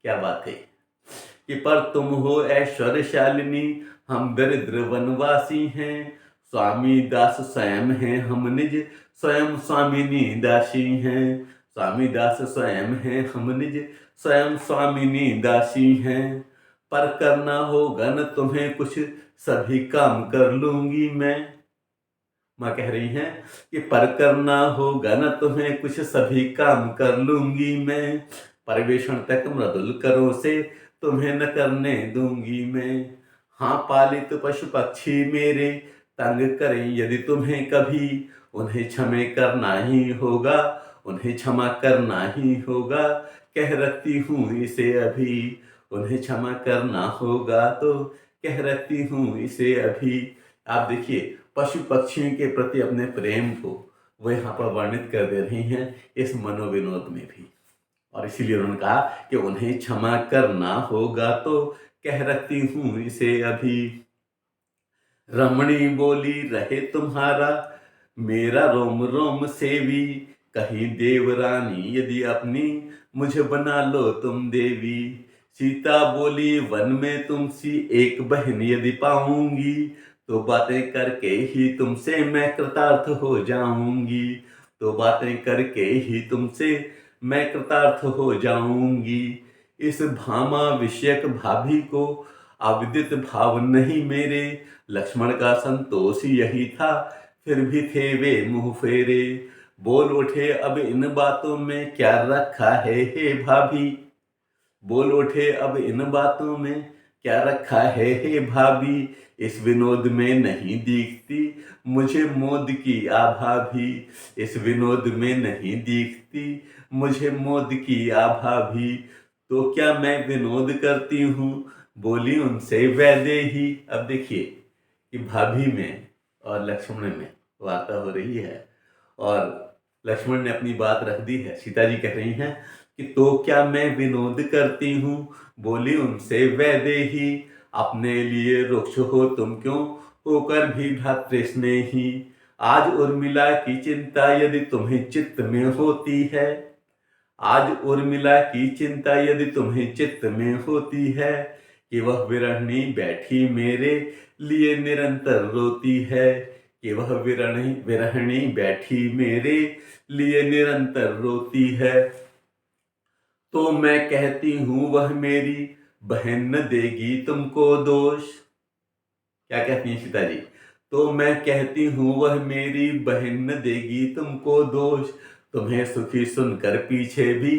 क्या बात है कि पर तुम हो ऐश्वर्यशालिनी हम दरिद्र वनवासी हैं, स्वामी दास स्वयं हैं हम निज स्वयं स्वामिनी दासी हैं, स्वामी दास स्वयं हैं हम निज स्वयं स्वामिनी दासी हैं, पर करना होगा न तुम्हें कुछ सभी काम कर लूंगी मैं। माँ कह रही हैं कि पर करना होगा न तुम्हें कुछ सभी काम कर लूंगी मैं, परिवेशन तक मृदुल करो से तुम्हें न करने दूंगी मैं, हाँ पालित पशु पक्षी मेरे तंग करें यदि तुम्हें कभी उन्हें क्षमा करना ही होगा, उन्हें क्षमा करना ही होगा, कह रखती हूँ इसे अभी, उन्हें क्षमा करना होगा तो कह रखती हूँ इसे अभी। आप देखिए पशु पक्षियों के प्रति अपने प्रेम को वो यहाँ पर वर्णित कर दे रही हैं इस मनोविनोद में भी, और इसीलिए उन्होंने कहा कि उन्हें क्षमा करना होगा तो कह रखती हूँ इसे अभी। रमणी बोली रहे तुम्हारा मेरा रोम रोम सेवी, कहीं देवरानी यदि अपनी मुझे बना लो तुम देवी, सीता बोली वन में तुमसी एक बहन यदि पाऊंगी, तो बातें करके ही तुमसे मैं कृतार्थ हो जाऊंगी, तो बातें करके ही तुमसे मैं कृतार्थ हो जाऊंगी। इस भामा विषयक भाभी को अविदित भाव नहीं मेरे, लक्ष्मण का संतोष यही था फिर भी थे वे मुंह फेरे, बोल उठे अब इन बातों में क्या रखा है हे भाभी, बोल उठे अब इन बातों में क्या रखा है हे भाभी, इस विनोद में नहीं दिखती मुझे मोद की आभा भी, इस विनोद में नहीं दिखती मुझे मोद की आभा भी, तो क्या मैं विनोद करती हूँ बोली उनसे वैदेही। अब देखिए कि भाभी में और लक्ष्मण में वार्ता हो रही है और लक्ष्मण ने अपनी बात रख दी है, सीता जी कह रही हैं कि तो क्या मैं विनोद करती हूँ बोली उनसे वैदेही, अपने लिए रुक्ष हो तुम क्यों होकर भी भ्रातृस्नेही, आज उर्मिला की चिंता यदि तुम्हें चित्त में होती है, आज उर्मिला की चिंता यदि तुम्हें चित्त में होती है, कि वह विरहणी बैठी मेरे लिए निरंतर रोती है, कि वह विरहणी बैठी मेरे लिए निरंतर रोती है, तो मैं कहती हूँ वह मेरी बहन न देगी तुमको दोष। क्या कहती हैं सीता जी, तो मैं कहती हूँ वह मेरी बहन न देगी तुमको दोष, तुम्हें सुखी सुनकर पीछे भी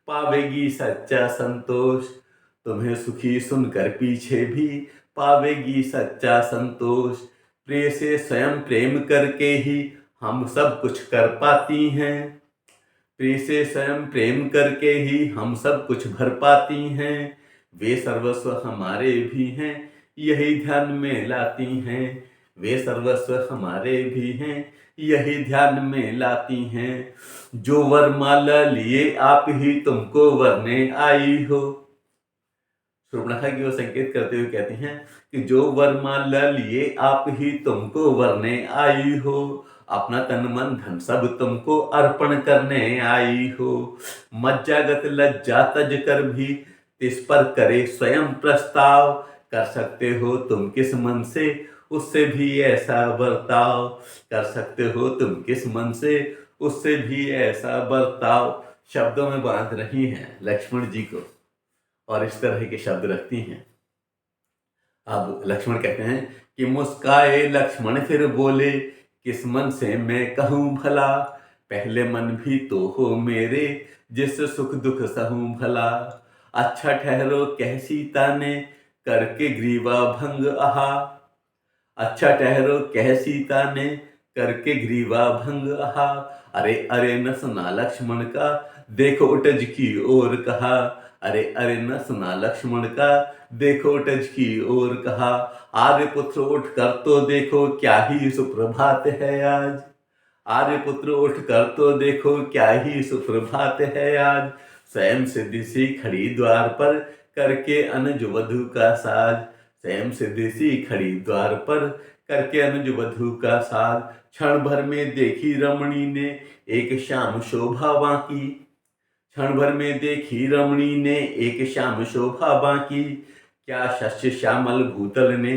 पावेगी सच्चा संतोष, तुम्हें सुखी सुनकर पीछे भी पावेगी सच्चा संतोष, प्रिय से स्वयं प्रेम करके ही हम सब कुछ कर पाती हैं, प्रिय से स्वयं प्रेम करके ही हम सब कुछ भर पाती हैं, वे सर्वस्व हमारे भी हैं यही ध्यान में लाती हैं, वे सर्वस्व हमारे भी हैं यही ध्यान में लाती हैं। जो वरमाला लिए आप ही तुमको वरने आई हो। शूर्पणखा की ओर संकेत करते हुए कहती हैं कि जो वरमाला लिए आप ही तुमको वरने आई हो, अपना तन मन धन सब तुमको अर्पण करने आई हो। मज्जागत लज्जा तज कर भी इस पर करे स्वयं प्रस्ताव, कर सकते हो तुम किस मन से उससे भी ऐसा बर्ताव, कर सकते हो तुम किस मन से उससे भी ऐसा बर्ताव। शब्दों में बांध रही हैं लक्ष्मण जी को और इस तरह के शब्द रखती हैं। अब लक्ष्मण कहते हैं कि मुस्काए लक्ष्मण फिर बोले, किस मन से मैं कहूँ भला, पहले मन भी तो हो मेरे जिस सुख दुख सहूँ भला। अच्छा ठहरो कह सीता ने करके ग्रीवा भंग आहा, अच्छा ठहरो कह सीता ने करके ग्रीवा भंग आहा। अरे अरे न सुना लक्ष्मण का देखो उटज की ओर कहा, अरे अरे न सुना लक्ष्मण का देखो उटज की ओर कहा। आर्यपुत्र उठ कर तो देखो क्या ही सुप्रभात है आज, आर्यपुत्र उठ कर तो देखो क्या ही सुप्रभात है आज। स्वयं सिद्धि सी खड़ी द्वार पर करके अनुज वधु का साज, स्वयं सिद्धि सी खड़ी द्वार पर करके अनुज वधु का साज। क्षण भर में देखी रमणी ने एक श्याम शोभा बाकी, क्षण भर में देखी रमणी ने एक श्याम शोभा बाकी। क्या शस्य श्यामल भूतल ने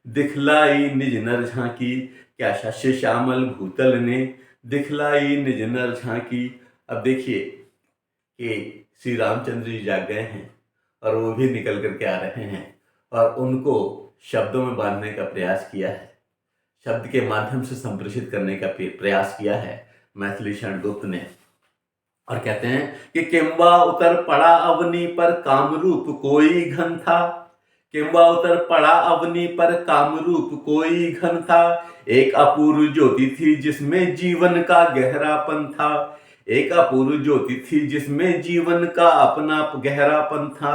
दिखलाई निज नर झांकी, क्या शस्य श्यामल भूतल ने दिखलाई निज नर झांकी। अब देखिए कि श्री रामचंद्र जी जाग गए हैं और वो भी निकल करके आ रहे हैं और उनको शब्दों में बांधने का प्रयास किया है, शब्द के माध्यम से संप्रेषित करने का प्रयास किया है मैथिली शरण गुप्त ने। और कहते हैं कि किंबा उतर पड़ा अवनी पर कामरूप कोई घन था, किंबा उतर पड़ा अवनी पर कामरूप कोई घन था। एक अपूर्व ज्योति थी जिसमें जीवन का गहरापन था, एक अपूर्व ज्योति थी जिसमें जीवन का अपना गहरापन था।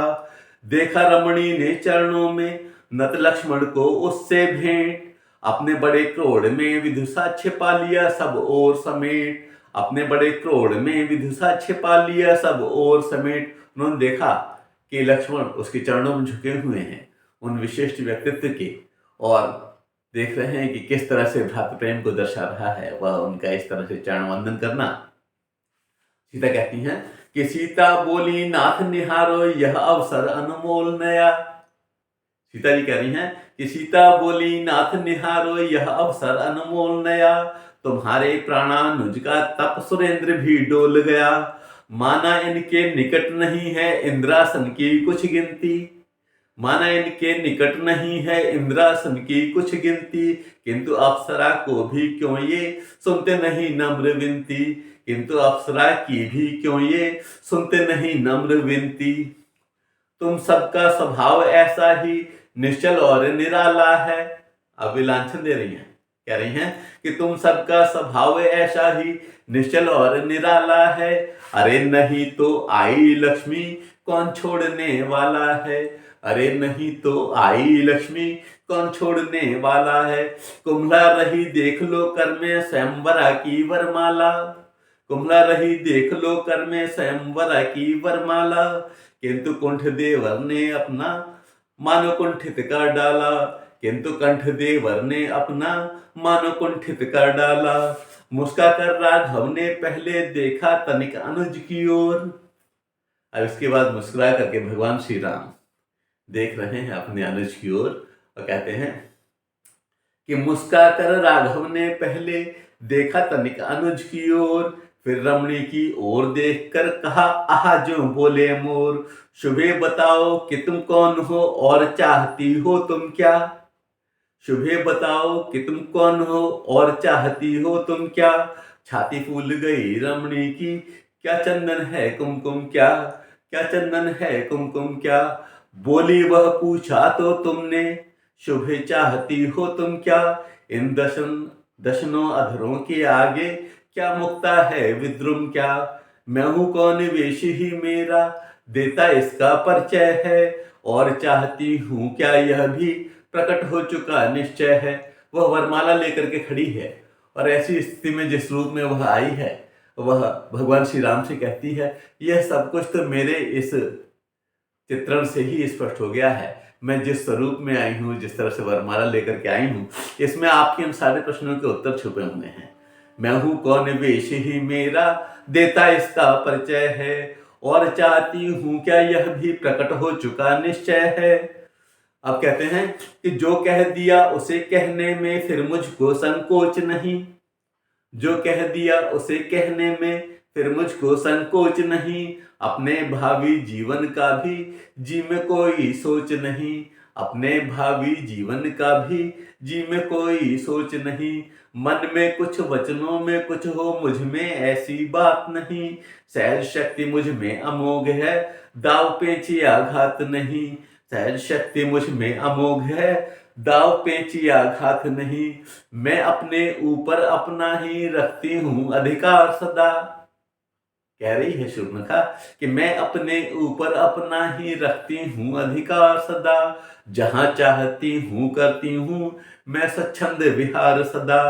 देखा रमणी ने चरणों में नत लक्ष्मण को उससे भेंट, अपने बड़े क्रोध में विदुषा छिपा लिया सब ओर समेट, अपने बड़े क्रोध में विदुषा छिपा लिया सब ओर समेट। उन्होंने देखा कि लक्ष्मण उसके चरणों में झुके हुए हैं उन विशिष्ट व्यक्तित्व के, और देख रहे हैं कि किस तरह से भ्रातृ प्रेम को दर्शा रहा है वह उनका इस तरह से चरण वंदन करना। सीता कहती हैं कि सीता बोली नाथ निहारो यह अवसर अनमोल नया, सीता जी कह रही हैं कि सीता बोली नाथ निहारो यह अवसर अनमोल नया। तुम्हारे प्राणानुज का तप सुरेंद्र भी डोल गया, माना इनके निकट नहीं है इंद्रासन की कुछ गिनती, माना इनके निकट नहीं है इंद्रासन की कुछ गिनती। किंतु अप्सरा को भी क्यों ये सुनते नहीं नम्र विनती, किंतु अप्सरा की भी क्यों ये सुनते नहीं नम्र विनती। तुम सबका स्वभाव ऐसा ही निश्चल और निराला है। अब विलांछन दे रही हैं, कह रही हैं कि तुम सबका स्वभाव ऐसा ही निश्चल और निराला है। अरे नहीं तो आई लक्ष्मी कौन छोड़ने वाला है, अरे नहीं तो आई लक्ष्मी कौन छोड़ने वाला है। कुम्भला रही देख लो कर में स्वयंवरा की वरमाला, कुम्भला रही देख लो कर में स्वयंवरा की वरमाला। किंतु कुंठ देवर ने अपना मानो कुंठित कर डाला, किंतु कंठ देवर ने अपना मानो कुंठित कर डाला। मुस्का कर राघव ने पहले देखा तनिक अनुज की ओर। अब इसके बाद मुस्कुरा करके भगवान श्री राम देख रहे हैं अपने अनुज की ओर और कहते हैं कि मुस्का कर राघव ने पहले देखा तनिक अनुज की ओर, फिर रमणी की ओर देखकर कहा आहा जो बोले मोर। शुभे बताओ कि तुम कौन हो और चाहती हो तुम क्या, शुभे बताओ कि तुम कौन हो और चाहती हो तुम क्या। छाती फूल गई रमणी की क्या चंदन है कुमकुम क्या, क्या चंदन है कुमकुम क्या। बोली वह पूछा तो तुमने शुभे चाहती हो तुम क्या। इन दशनों अधरों के आगे क्या मुक्ता है विद्रुम क्या। मैं हूं कौन वेश ही मेरा देता इसका परिचय है, और चाहती हूं क्या यह भी प्रकट हो चुका निश्चय है। वह वरमाला लेकर के खड़ी है और ऐसी स्थिति में जिस रूप में वह आई है, वह भगवान श्री राम से कहती है, यह सब कुछ तो मेरे इस चित्रण से ही स्पष्ट हो गया है। मैं जिस स्वरूप में आई हूँ, जिस तरह से वरमाला लेकर के आई हूँ, इसमें आपके इन सारे प्रश्नों के उत्तर छुपे हुए हैं। मैं हूँ कौन, वेश ही मेरा देता इसका परिचय है, और चाहती हूँ क्या यह भी प्रकट हो चुका निश्चय है। अब कहते हैं कि जो कह दिया उसे कहने में फिर मुझको संकोच नहीं, जो कह दिया उसे कहने में फिर मुझको संकोच नहीं, अपने भावी जीवन का भी जी में कोई सोच नहीं, अपने भावी जीवन का भी जी में कोई सोच नहीं, मन में कुछ वचनों में कुछ हो मुझ में ऐसी बात नहीं, सहज शक्ति मुझ में अमोघ है दाव पेची आघात नहीं, सहज शक्ति मुझ में अमोघ है दाव पेची आघात नहीं, मैं अपने ऊपर अपना ही रखती हूँ अधिकार सदा। कह रही है शूर्पणखा कि मैं अपने ऊपर अपना ही रखती हूँ अधिकार सदा, जहां चाहती हूँ करती हूँ मैं स्वच्छंद विहार सदा,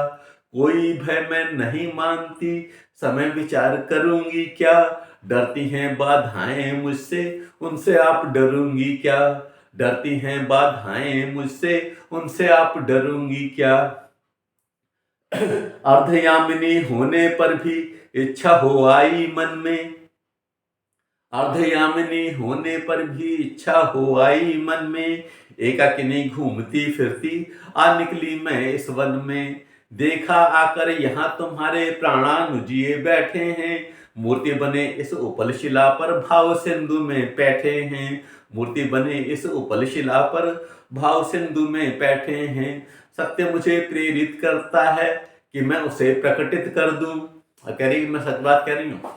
कोई भय मैं नहीं मानती समय विचार करूंगी क्या, डरती हैं बाधाएं मुझसे उनसे आप डरूंगी क्या, डरती हैं बाधाएं मुझसे उनसे आप डरूंगी क्या। अर्धयामिनी होने पर भी इच्छा हो आई मन में, अर्धयामिनी होने पर भी इच्छा हो आई मन में, एकाकिनी घूमती फिरती आ निकली मैं इस वन में, देखा आकर यहाँ तुम्हारे प्राणानुजिए बैठे हैं, मूर्ति बने इस उपल शिला पर भाव सिंधु में बैठे हैं, मूर्ति बने इस उपल शिला पर भाव सिंधु में बैठे हैं, सत्य मुझे प्रेरित करता है कि मैं उसे प्रकटित कर दूं। कह रही मैं सच बात कह रही हूँ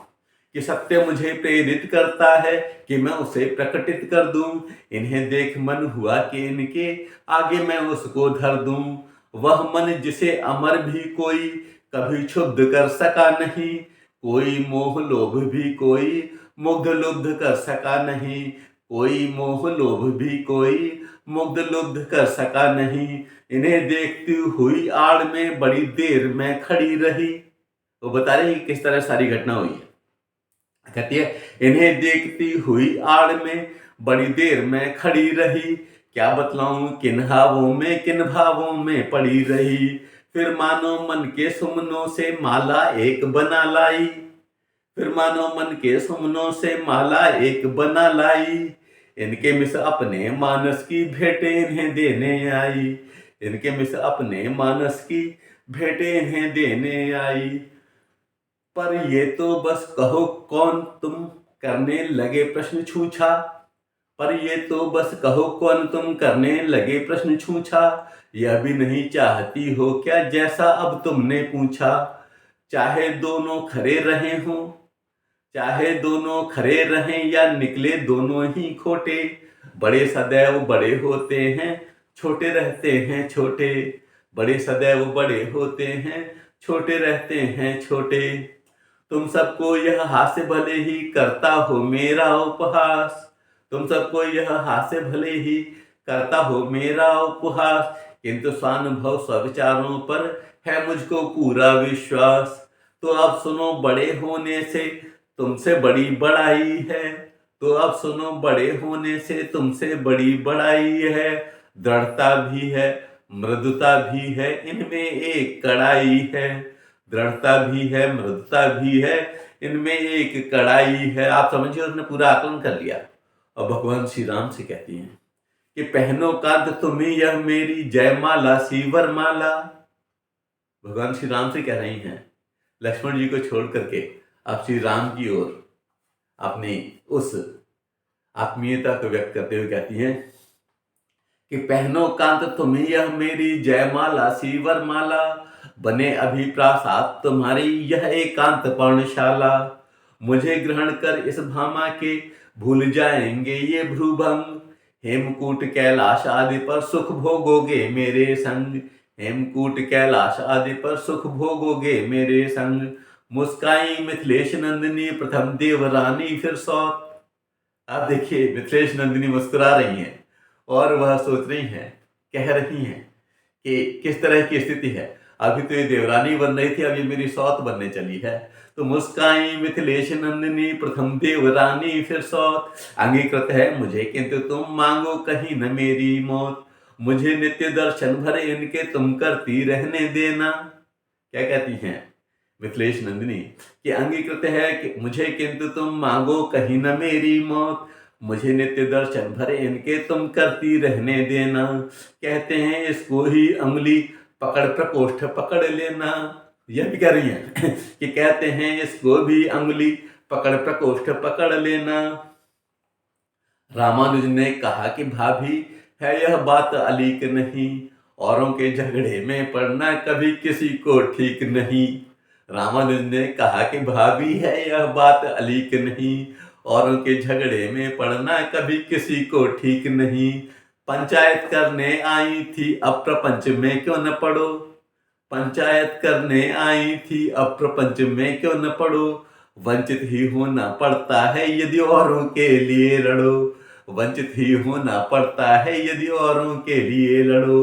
कि सत्य मुझे प्रेरित करता है कि मैं उसे प्रकटित कर दूं, इन्हें देख मन हुआ कि इनके आगे मैं उसको धर दूं, वह मन जिसे अमर भी कोई कभी क्षुब्ध कर सका नहीं, कोई मोह लोभ भी कोई मुग्ध लुब्ध कर सका नहीं, कोई मोह लोभ भी कोई मुग्ध लुब्ध कर सका नहीं, इन्हें देखती हुई आड़ में बड़ी देर में खड़ी रही। वो बता रही किस तरह सारी घटना हुई है। कहती है इन्हें देखती हुई आड़ में बड़ी देर में खड़ी रही, क्या बतलाऊं किन हावों में किन भावों में पड़ी रही, फिर मानो मन के सुमनों से माला एक बना लाई, फिर मानो मन के सुमनों से माला एक बना लाई, इनके मिस अपने मानस की भेंटें इन्हें देने आई, इनके मिस अपने मानस की भेंटें इन्हें देने आई, पर ये तो बस कहो कौन तुम करने लगे प्रश्न छूछा, पर ये तो बस कहो कौन तुम करने लगे प्रश्न छूछा, यह भी नहीं चाहती हो क्या जैसा अब तुमने पूछा, चाहे दोनों खरे रहे हों, चाहे दोनों खरे रहें या निकले दोनों ही खोटे, बड़े सदैव बड़े होते हैं छोटे रहते हैं छोटे, बड़े सदैव बड़े होते हैं छोटे रहते हैं छोटे, तुम सबको यह हास्य भले ही करता हो मेरा उपहास, तुम सबको यह हास्य भले ही करता हो मेरा उपहास, किंतु स्वानुभव स्वविचारों पर है मुझको पूरा विश्वास, तो अब सुनो बड़े होने से तुमसे बड़ी बड़ाई है, तो अब सुनो बड़े होने से तुमसे बड़ी बड़ाई है, दृढ़ता भी है मृदुता भी है इनमें एक कड़ाई है, दृढ़ता भी है मृदुता भी है इनमें एक कड़ाई है। आप समझिए उसने पूरा आकलन कर लिया। और भगवान श्री राम से कहती हैं कि पहनो कांत तुम्हें यह मेरी जयमाला सी वरमाला। भगवान श्री राम से कह रही हैं लक्ष्मण जी को छोड़ करके आप श्री राम की ओर अपनी उस आत्मीयता को व्यक्त करते हुए कहती हैं कि पहनो कांत तुम्हें यह मेरी जयमाला सी वरमाला, बने अभी प्रासाद तुम्हारी यह एकांत पर्णशाला, मुझे ग्रहण कर इस भामा के भूल जाएंगे ये भ्रूभंग, हेमकूट कैलाश आदि पर सुख भोगोगे मेरे संग, हेमकूट कैलाश आदि पर सुख भोगोगे मेरे संग, मुस्काई मिथिलेश नंदिनी प्रथम देवरानी फिर सौत। आप देखिए मिथिलेश नंदिनी मुस्कुरा रही हैं और वह सोच रही हैं, कह रही हैं कि किस तरह की स्थिति है। अभी तो ये देवरानी बन रही थी, अब ये मेरी सौत बनने चली है। तो मुस्काई मिथिलेश नंदिनी, प्रथम देवरानी फिर सौत। अंगीकृत है मुझे किंतु तुम, मांगो कहीं न मेरी मौत। मुझे नित्य दर्शन भरे इनके, तुम करती रहने देना। क्या कहती हैं मिथिलेश नंदिनी कि अंगीकृत है कि मुझे किंतु तुम, मांगो कहीं न मेरी मौत। मुझे नित्य दर्शन भरे इनके, तुम करती रहने देना। कहते हैं इसको ही अंगुली पकड़ प्रकोष्ठ पकड़ लेना। यह भी कह रही हैं कि कहते हैं इसको भी अंगुली पकड़ प्रकोष्ठ पकड़ लेना। रामानुज ने कहा कि भाभी है यह बात अलीक नहीं, औरों के झगड़े में पड़ना कभी किसी को ठीक नहीं। रामानुज ने कहा कि भाभी है यह बात अलीक नहीं, औरों के झगड़े में पड़ना कभी किसी को ठीक नहीं। पंचायत करने आई थी अब प्रपंच में क्यों न पड़ो। पंचायत करने आई थी अब प्रपंच में क्यों न पड़ो। वंचित ही होना पड़ता है यदि औरों के लिए लड़ो। वंचित ही होना पड़ता है यदि औरों के लिए लड़ो।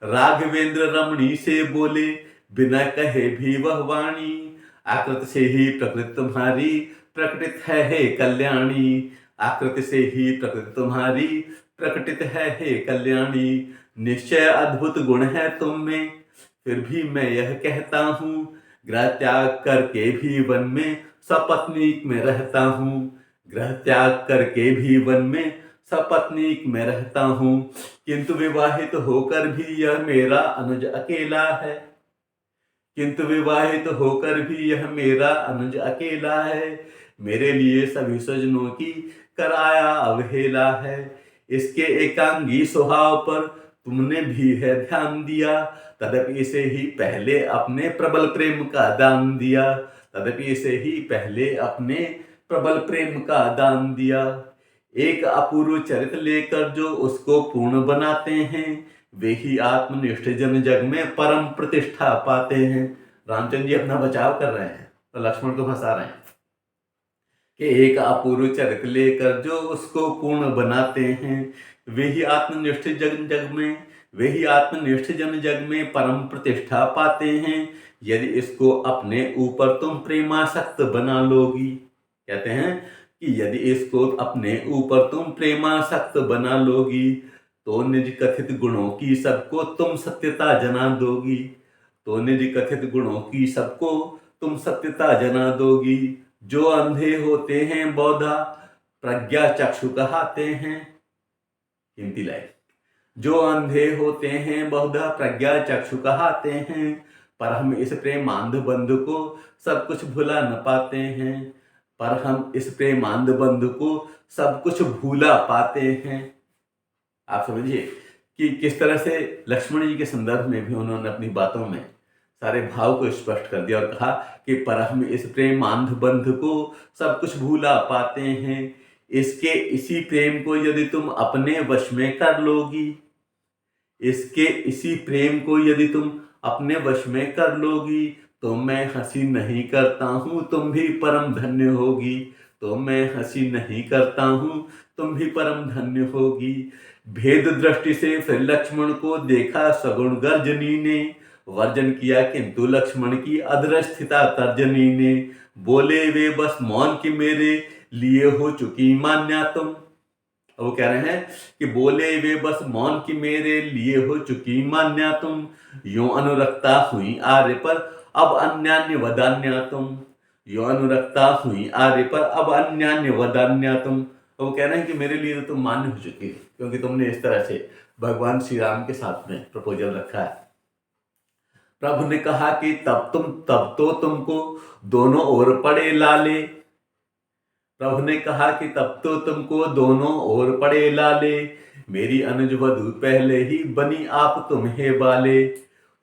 राघवेंद्र रमणी से बोले बिना कहे भी वह वाणी, आकृति से ही प्रकृति तुम्हारी प्रकटित है हे कल्याणी। आकृति से ही प्रकृति तुम्हारी प्रकटित है हे कल्याणी। निश्चय अद्भुत गुण है तुम में, फिर भी मैं यह कहता हूँ, गृह त्याग करके भी वन में सपत्नीक में रहता हूँ। गृह त्याग करके भी वन में सपत्नीक में रहता हूँ, किंतु विवाहित होकर भी यह मेरा अनुज अकेला है। किंतु विवाहित होकर भी यह मेरा अनुज अकेला है। मेरे लिए सभी सजनों की कराया अवहेला है। इसके एकांगी स्वभाव पर तुमने भी है ध्यान दिया, तदपि इसे ही पहले अपने प्रबल प्रेम का दान दिया। तदपि इसे ही पहले अपने प्रबल प्रेम का दान दिया। एक अपूर्व चरित्र लेकर जो उसको पूर्ण बनाते हैं, वे ही आत्मनिष्ठ जन जग में परम प्रतिष्ठा पाते हैं। रामचंद्र जी अपना बचाव कर रहे हैं तो लक्ष्मण को फंसा रहे हैं कि एक अपूर्व चरित्र लेकर जो उसको पूर्ण बनाते हैं, वे ही आत्मनिष्ठ जन जग में, वे ही आत्मनिष्ठ जन जग में परम प्रतिष्ठा पाते हैं। यदि इसको अपने ऊपर तुम प्रेमासक्त बना लोगी, कहते हैं कि यदि इसको अपने ऊपर तुम प्रेमासक्त बना लोगी, तो निज कथित गुणों की सबको तुम सत्यता जना दोगी। तो निज कथित गुणों की सबको तुम सत्यता जना दोगी। जो अंधे होते हैं बौधा प्रज्ञा चक्षु कहाते हैं। कीमती लाइन। जो अंधे होते हैं बहुधा प्रज्ञा चक्षु कहाते हैं, पर हम इस प्रेमांध बंधु को सब कुछ भुला न पाते हैं। पर हम इस प्रेमांध बंधु को सब कुछ भूला पाते हैं। आप समझिए कि किस तरह से लक्ष्मण जी के संदर्भ में भी उन्होंने अपनी बातों में सारे भाव को स्पष्ट कर दिया और कहा कि पर हम इस प्रेमांध बंधु को सब कुछ भूला पाते हैं। इसके इसी प्रेम को यदि तुम अपने वश में कर लोगी, इसके इसी प्रेम को यदि तुम अपने वश में कर लोगी, तो मैं हंसी नहीं करता हूँ तुम भी परम धन्य होगी। तो मैं हंसी नहीं करता हूँ तुम भी परम धन्य होगी। भेद दृष्टि से फिर लक्ष्मण को देखा सगुण गर्जनी ने, वर्जन किया किंतु लक्ष्मण की अदृष्टिता तर्जनी ने। बोले वे बस मौन की मेरे लिए हो चुकी मान्या तुम। वो कह रहे हैं कि बोले वे बस मौन की मेरे लिए हो चुकी मान्या तुम। यूं अनुरक्ता हुई आर्य पर अब अन्यान्य वदान्या तुम। यूं अनुरक्ता हुई आर्य पर अब अन्यान्य वदान्या तुम। वो कह रहे हैं कि मेरे लिए तो तुम मान्य हो चुकी है, क्योंकि तुमने इस तरह से भगवान श्री राम के साथ में प्रपोजल रखा है। प्रभु ने कहा कि तब तो तुमको दोनों ओर पड़े लाले। प्रभु ने कहा कि तब तो तुमको दोनों ओर पड़े लाले। मेरी अनुज वधु पहले ही बनी आप तुम्हें बाले।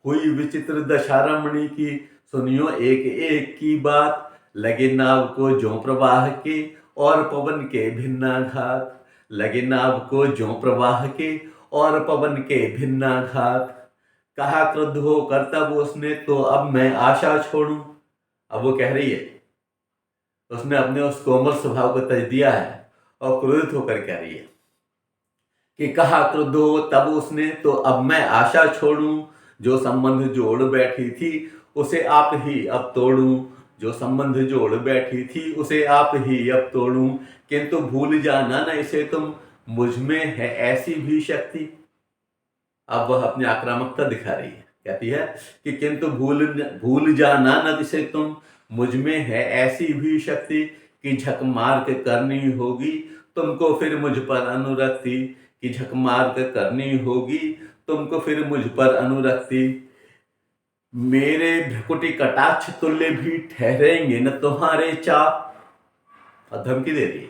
हुई विचित्र दशा रमणी की सुनियो एक एक की बात। लगे नाव को ज्यों प्रवाह के और पवन के भिन्नाघात। लगे नाव को ज्यों प्रवाह के और पवन के भिन्नाघात। कहा क्रुद्ध होकर तब उसने तो अब मैं आशा छोड़ूं। अब वो कह रही है, उसने अपने उस कोमल स्वभाव को तज दिया है और क्रोधित होकर कह रही है कि कहा क्रुद्ध हो तब उसने तो अब मैं आशा छोड़ूं। जो संबंध जोड़ बैठी थी उसे आप ही अब तोड़ूं, जो संबंध जोड़ बैठी थी उसे आप ही अब तोड़ूं, किंतु भूल जाना न इसे तुम, मुझ में है ऐसी भी शक्ति। अब वह अपनी आक्रामकता दिखा रही है, कहती है कि किंतु भूल जाना न इसे तुम, मुझ में है ऐसी भी शक्ति कि झक मार के करनी होगी तुमको फिर मुझ पर अनुरक्ति, कि झक मार के करनी होगी तुमको फिर मुझ पर अनुरक्ति। मेरे भ्रकुटी कटाक्ष तुल्य भी ठहरेंगे न तुम्हारे चाप। और धमकी दे रही है,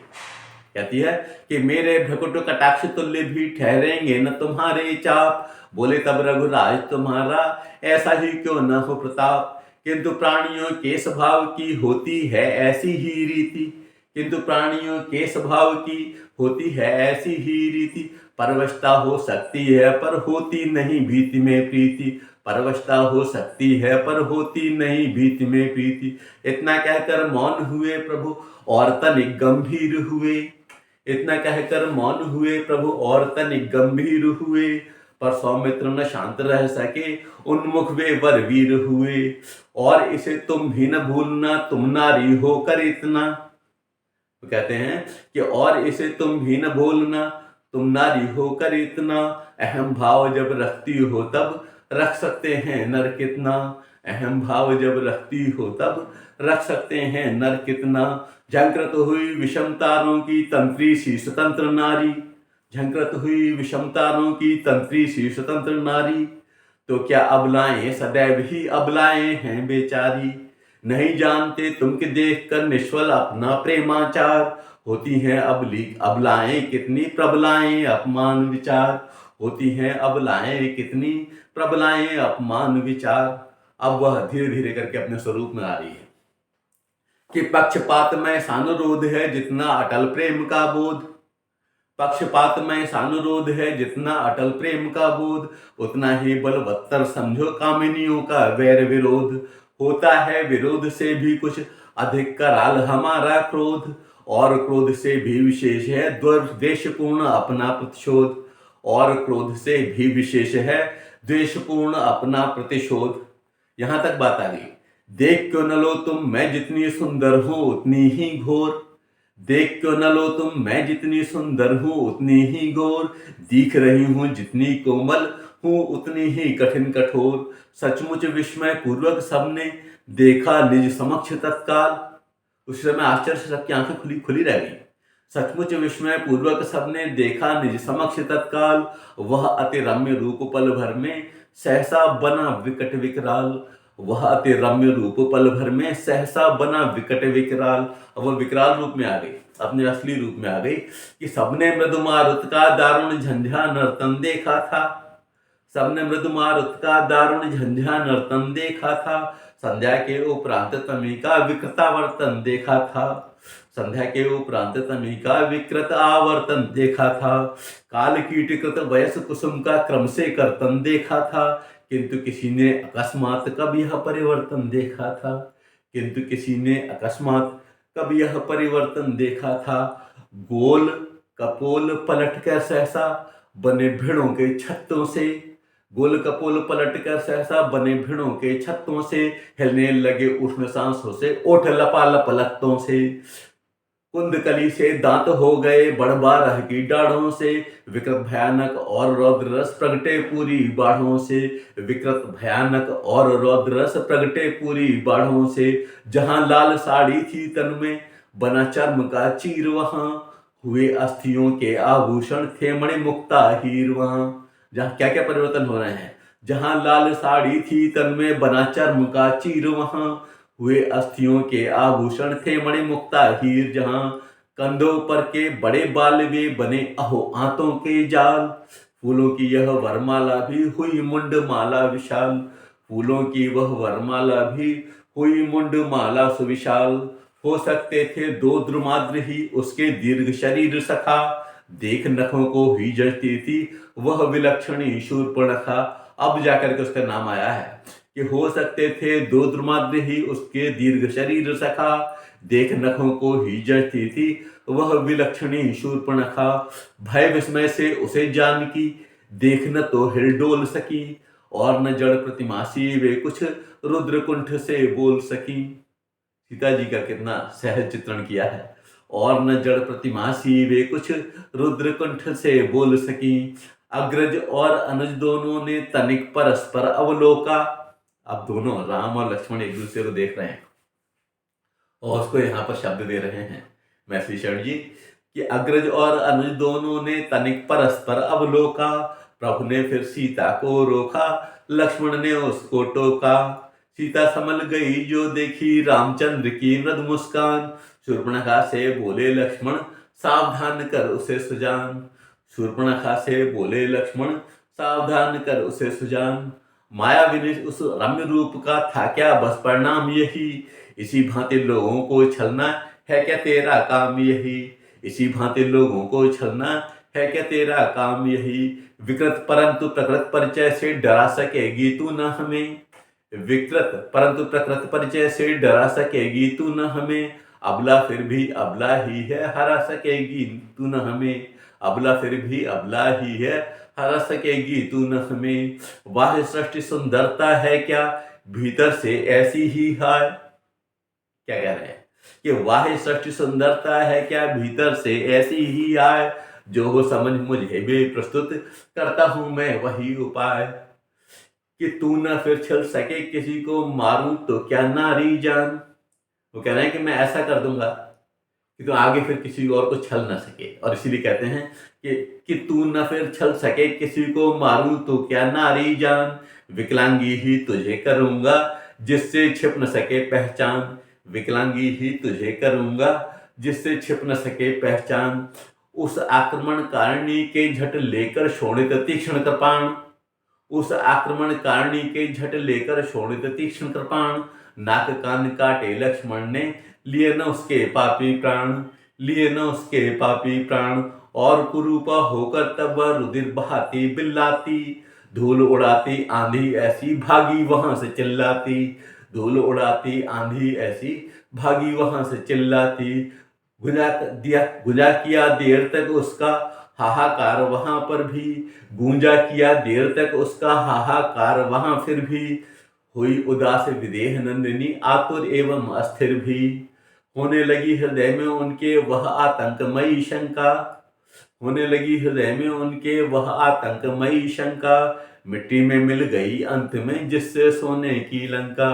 कहती है कि मेरे भ्रकुट कटाक्ष तुल्य भी ठहरेंगे न तुम्हारे चाप। बोले तब रघुराज तुम्हारा ऐसा ही क्यों न हो प्रताप, किंतु प्राणियों के स्वभाव की होती है ऐसी ही रीति, किंतु प्राणियों के स्वभाव की होती है ऐसी ही रीति। परवशता हो सकती है पर होती नहीं भीति में प्रीति, परवशता हो सकती है पर होती नहीं भीति में प्रीति। इतना कहकर मौन हुए प्रभु और तनिक गंभीर हुए, इतना कहकर मौन हुए प्रभु और तनिक गंभीर हुए। पर सौमित्र न शांत रह सके, उन्मुख वे वर वीर हुए। और इसे तुम भी न भूलना तुम नारी होकर इतना, तो कहते हैं कि और इसे तुम भी न भूलना तुम नारी होकर इतना। अहम भाव जब रखती हो तब रख सकते हैं नर कितना, अहम भाव जब रखती हो तब रख सकते हैं नर कितना। झंकृत हुई विषमतारों की तंत्री सी स्वतंत्र नारी, झंकृत हुई विषमतारों की तंत्री सी स्वतंत्र नारी। तो क्या अबलाएं सदैव ही अबलाएं हैं बेचारी, नहीं जानते तुम कि देख कर निष्फल अपना प्रेमाचार। होती हैं अबलाएं कितनी प्रबलाएं अपमान विचार, होती हैं अबलाएं कितनी प्रबलाएं अपमान विचार। अब वह धीरे धीरे करके अपने स्वरूप में आ रही है कि पक्षपात में सानुरोध है जितना अटल प्रेम का बोध, पक्षपात में सानुरोध है जितना अटल प्रेम का बोध, उतना ही बलवत्तर समझो कामिनियों का वैर विरोध। होता है विरोध से भी कुछ अधिक कराल हमारा क्रोध, और क्रोध से भी विशेष है द्वेषपूर्ण अपना प्रतिशोध, और क्रोध से भी विशेष है द्वेषपूर्ण अपना प्रतिशोध। यहां तक बात आ गई। देख क्यों न लो तुम मैं जितनी सुंदर हूं उतनी ही घोर, देख क्यों न लो तुम मैं जितनी सुंदर हूं उतनी ही घोर। दिख रही हूं जितनी कोमल हूं उतनी ही कठिन कठोर। सचमुच विस्मय पूर्वक सबने देखा निज समक्ष तत्काल। उस समय आश्चर्य से सबकी आंखें खुली खुली रह गई। सचमुच विस्मय पूर्वक सबने देखा निज समक्ष तत्काल। वह अति रम्य रूप पल भर में सहसा बना विकट विकराल, वह अति रम्य रूप पल भर में सहसा बना विकट विकराल। अब वह विकराल रूप में आ गई, अपने असली रूप में आ गई कि सबने मृदु मारुत का दारुण झंझा नर्तन देखा था, सबने मृदु मारुत का दारुण झंझा नर्तन देखा था। संध्या के उपरांत तमी का विकृत आवर्तन देखा था, संध्या के उपरांत तमी का विकृत आवर्तन देखा था। काल कीटकृत वयस कुसुम का क्रम से कर्तन देखा था, किंतु किसी ने अकस्मात कब यह परिवर्तन देखा था, किंतु किसी ने अकस्मात कब यह परिवर्तन देखा था। गोल कपोल पलट कर सहसा बने भेड़ों के छत्तों से, गोल कपोल पलट कर सहसा बने भेड़ों के छत्तों से। हिलने लगे उष्ण सांसों से ओठ लपालप लत्तों से। कुंदकली से दांत हो गए बड़बा रह की डाढ़ों से, विकृत भयानक और रौद्र रस प्रगटे पूरी बाढ़ों से, विकृत भयानक और रौद्र रस प्रगटे पूरी बाढ़ों से। जहां लाल साड़ी थी तन में बना चर्म का चीर, वहां हुए अस्थियों के आभूषण थे मणि मुक्ता हीर। वहां जहां क्या क्या परिवर्तन हो रहे हैं, जहां लाल साड़ी थी तन में बना चर्म का चीर, वहां हुए अस्थियों के आभूषण थे मणि मुक्ता हीर। जहां कंधों पर के बड़े बाल वे बने अहो आंतों के जाल, फूलों की यह वरमाला भी हुई मुंड माला विशाल, फूलों की वह वरमाला भी हुई मुंड माला सुविशाल। हो सकते थे दो द्रुमाद्र ही उसके दीर्घ शरीर सखा, देख नखों को ही जचती थी वह विलक्षणी शूर्पणखा। अब जाकर के उसका नाम आया है कि हो सकते थे दो द्रुमाद्र ही उसके दीर्घ शरीर सखा, देख नखों को ही जचती थी वह विलक्षणी शूर्पणखा। भय विस्मय से उसे जान की देख न तो हिल डोल सकी, और न जड़ प्रतिमा सी वे कुछ रुद्र कुंठ से बोल सकी। सीता जी का कितना सहज चित्रण किया है। और न जड़ प्रतिमा सी वे कुछ रुद्र कुंठ से बोल सकी। अग्रज और अनुज दोनों ने तनिक परस्पर अवलोका। अब दोनों राम और लक्ष्मण एक दूसरे को देख रहे हैं और उसको यहाँ पर शब्द दे रहे हैं मैथिली शरण जी कि अग्रज और अनुज दोनों ने तनिक परस्पर अवलोका। प्रभु ने फिर सीता को रोका, लक्ष्मण ने उसको टोका। सीता संभल गई जो देखी रामचंद्र की मृदु मुस्कान। शूर्पणखा से बोले लक्ष्मण सावधान कर उसे सुजान। शूर्पणखा से बोले लक्ष्मण सावधान कर उसे सुजान। मायाविनी उस रम्य रूप का था क्या बस परिणाम यही। इसी भांति लोगों को छलना है क्या तेरा काम यही। इसी भांति लोगों को छलना है क्या तेरा काम यही। विकृत परंतु प्रकृत परिचय से डरा सकेगी तू न हमें। विकृत परंतु प्रकृत परिचय से डरा सकेगी तू न हमें। अबला फिर भी अबला ही है, हरा सकेगी तू न हमें। अबला फिर भी अबला ही है, हरा सकेगी तू न हमें। वाह सृष्टि सुंदरता है क्या, भीतर से ऐसी ही है। क्या कह रहे हैं कि वाह सृष्टि सुंदरता है क्या, भीतर से ऐसी ही आए। जो हो समझ मुझे भी प्रस्तुत, करता हूं मैं वही उपाय। कि तू न फिर छल सके किसी को मारूं तो क्या नारी जान। वो कह रहे हैं कि मैं ऐसा कर दूंगा कि तू आगे फिर किसी और को छल ना सके। और इसीलिए कहते हैं कि तू न फिर छल सके किसी को मारूं तो क्या नारी जान। विकलांगी ही तुझे करूंगा जिससे छिप न सके पहचान। विकलांगी ही तुझे करूंगा जिससे छिप न सके पहचान। उस आक्रमणकारिणी के झट लेकर शोणित तीक्ष्ण कृपाण। उस आक्रमणकारिणी के झट लेकर शोणित तीक्ष्ण कृपाण। नाक कान काटे लक्ष्मण ने, लिए न उसके पापी प्राण। लिए न उसके पापी प्राण। और कुरूपा होकर तब रुधिर बहाती बिल्लाती। धूल उड़ाती आंधी ऐसी भागी वहां से चिल्लाती। धूल उड़ाती आंधी ऐसी भागी वहां से चिल्लाती। गुंजा किया देर तक उसका हाहाकार वहां पर भी। गूंजा किया देर तक उसका हाहाकार वहां फिर भी। हुई उदास विदेह नंदिनी आतुर एवं अस्थिर भी। होने लगी हृदय में उनके वह आतंकमयी शंका। होने लगी हृदय में उनके वह आतंकमयी शंका। मिट्टी में मिल गई अंत में जिससे सोने की लंका।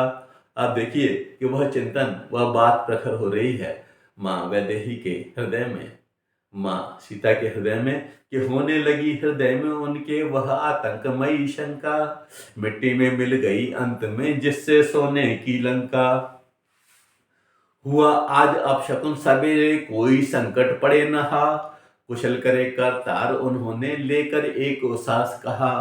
आप देखिए कि वह चिंतन, वह बात प्रखर हो रही है माँ वैदेही के हृदय में, माँ सीता के हृदय में, कि होने लगी हृदय में उनके वह आतंकमयी शंका। मिट्टी में मिल गई अंत में जिससे सोने की लंका। हुआ आज अपशकुन सवेरे कोई संकट पड़े नहा। कुशल करे करतार उन्होंने लेकर एक उसास कहा।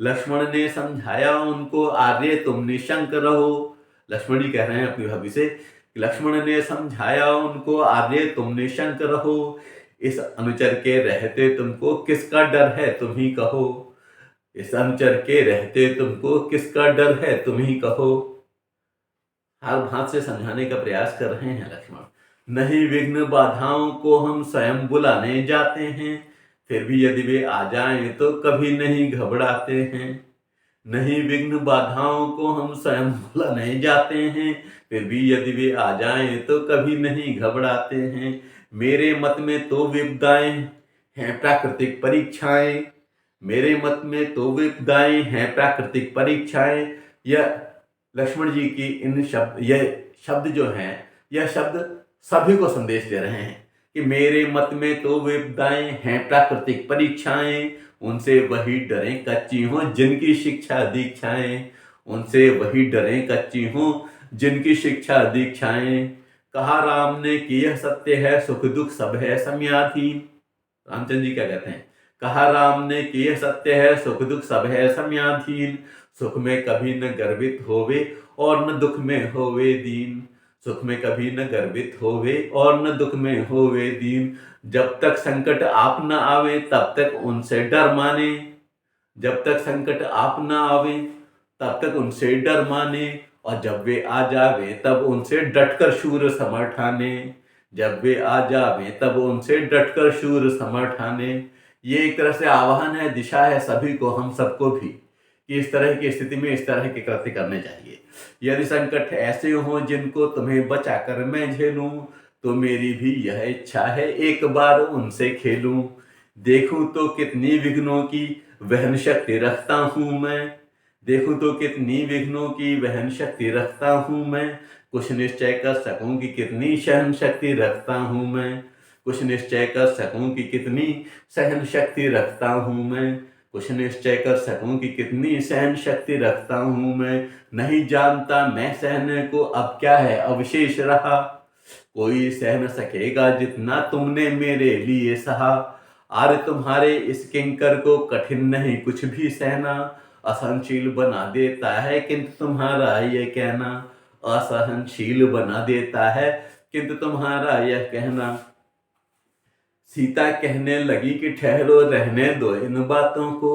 लक्ष्मण ने समझाया उनको आर्य तुम निशंक रहो। लक्ष्मण जी कह रहे हैं अपनी भाभी से, लक्ष्मण ने समझाया उनको आर्य तुम निशंक रहो। इस अनुचर के रहते तुमको किसका डर है तुम ही कहो। इस अनुचर के रहते तुमको किसका डर है तुम ही कहो। हर भांत से समझाने का प्रयास कर रहे हैं लक्ष्मण। नहीं विघ्न बाधाओं को हम स्वयं बुलाने जाते हैं, फिर भी यदि वे आ जाएं तो कभी नहीं घबराते हैं। नहीं विघ्न बाधाओं को हम स्वयं बुलाने जाते हैं, फिर भी यदि वे आ जाएं तो कभी नहीं घबराते हैं। मेरे मत में तो विपदाएं हैं प्राकृतिक परीक्षाएं। मेरे मत में तो विपदाएं हैं प्राकृतिक परीक्षाएं। यह लक्ष्मण जी की यह शब्द जो हैं, यह शब्द सभी को संदेश दे रहे हैं कि मेरे मत में तो विपदाएं हैं प्राकृतिक परीक्षाएं। उनसे वही डरें कच्ची हों जिनकी शिक्षा दीक्षाएं। उनसे वही डरें कच्ची हों जिनकी शिक्षा दीक्षाएं। कहा राम ने कि यह सत्य है सुख दुख सब है समयाधीन। रामचंद्र जी क्या कहते हैं, कहा राम ने कि यह सत्य है सुख दुख सब है समयाधीन। सुख में कभी न गर्वित होवे और न दुख में होवे दीन। सुख में कभी न गर्वित होवे और न दुख में होवे दीन। जब तक संकट आप न आवे तब तक उनसे डर माने। जब तक संकट आप न आवे तब तक उनसे डर माने। और जब वे आ जावे तब उनसे डटकर शूर समर ठाने। जब वे आ जावे तब उनसे डटकर शूर समर ठाने। ये एक तरह से आह्वान है, दिशा है सभी को, हम सबको भी, कि इस तरह की स्थिति में इस तरह के कृत्य करने चाहिए। यदि संकट ऐसे हों जिनको तुम्हें बचा कर मैं झेलूं, तो मेरी भी यह इच्छा है एक बार उनसे खेलूं। देखूं तो कितनी विघ्नों की वहन शक्ति रखता हूं मैं, देखूं तो कितनी विघ्नों की वहन शक्ति रखता हूं मैं। कुछ निश्चय कर सकूं कि कितनी सहन शक्ति रखता हूं मैं, कुछ निश्चय कर सकूं कि कितनी सहन शक्ति रखता हूं मैं, कुछ निश्चय कर सकूं कि कितनी सहन शक्ति रखता हूं मैं। नहीं जानता मैं सहने को अब क्या है अवशेष रहा, कोई सह न सकेगा जितना तुमने मेरे लिए सहा। आर तुम्हारे इस किंकर को कठिन नहीं कुछ भी सहना, असहनशील बना देता है किंतु तुम्हारा यह कहना, असहनशील बना देता है किंतु तुम्हारा यह कहना। सीता कहने लगी कि ठहरो रहने दो इन बातों को।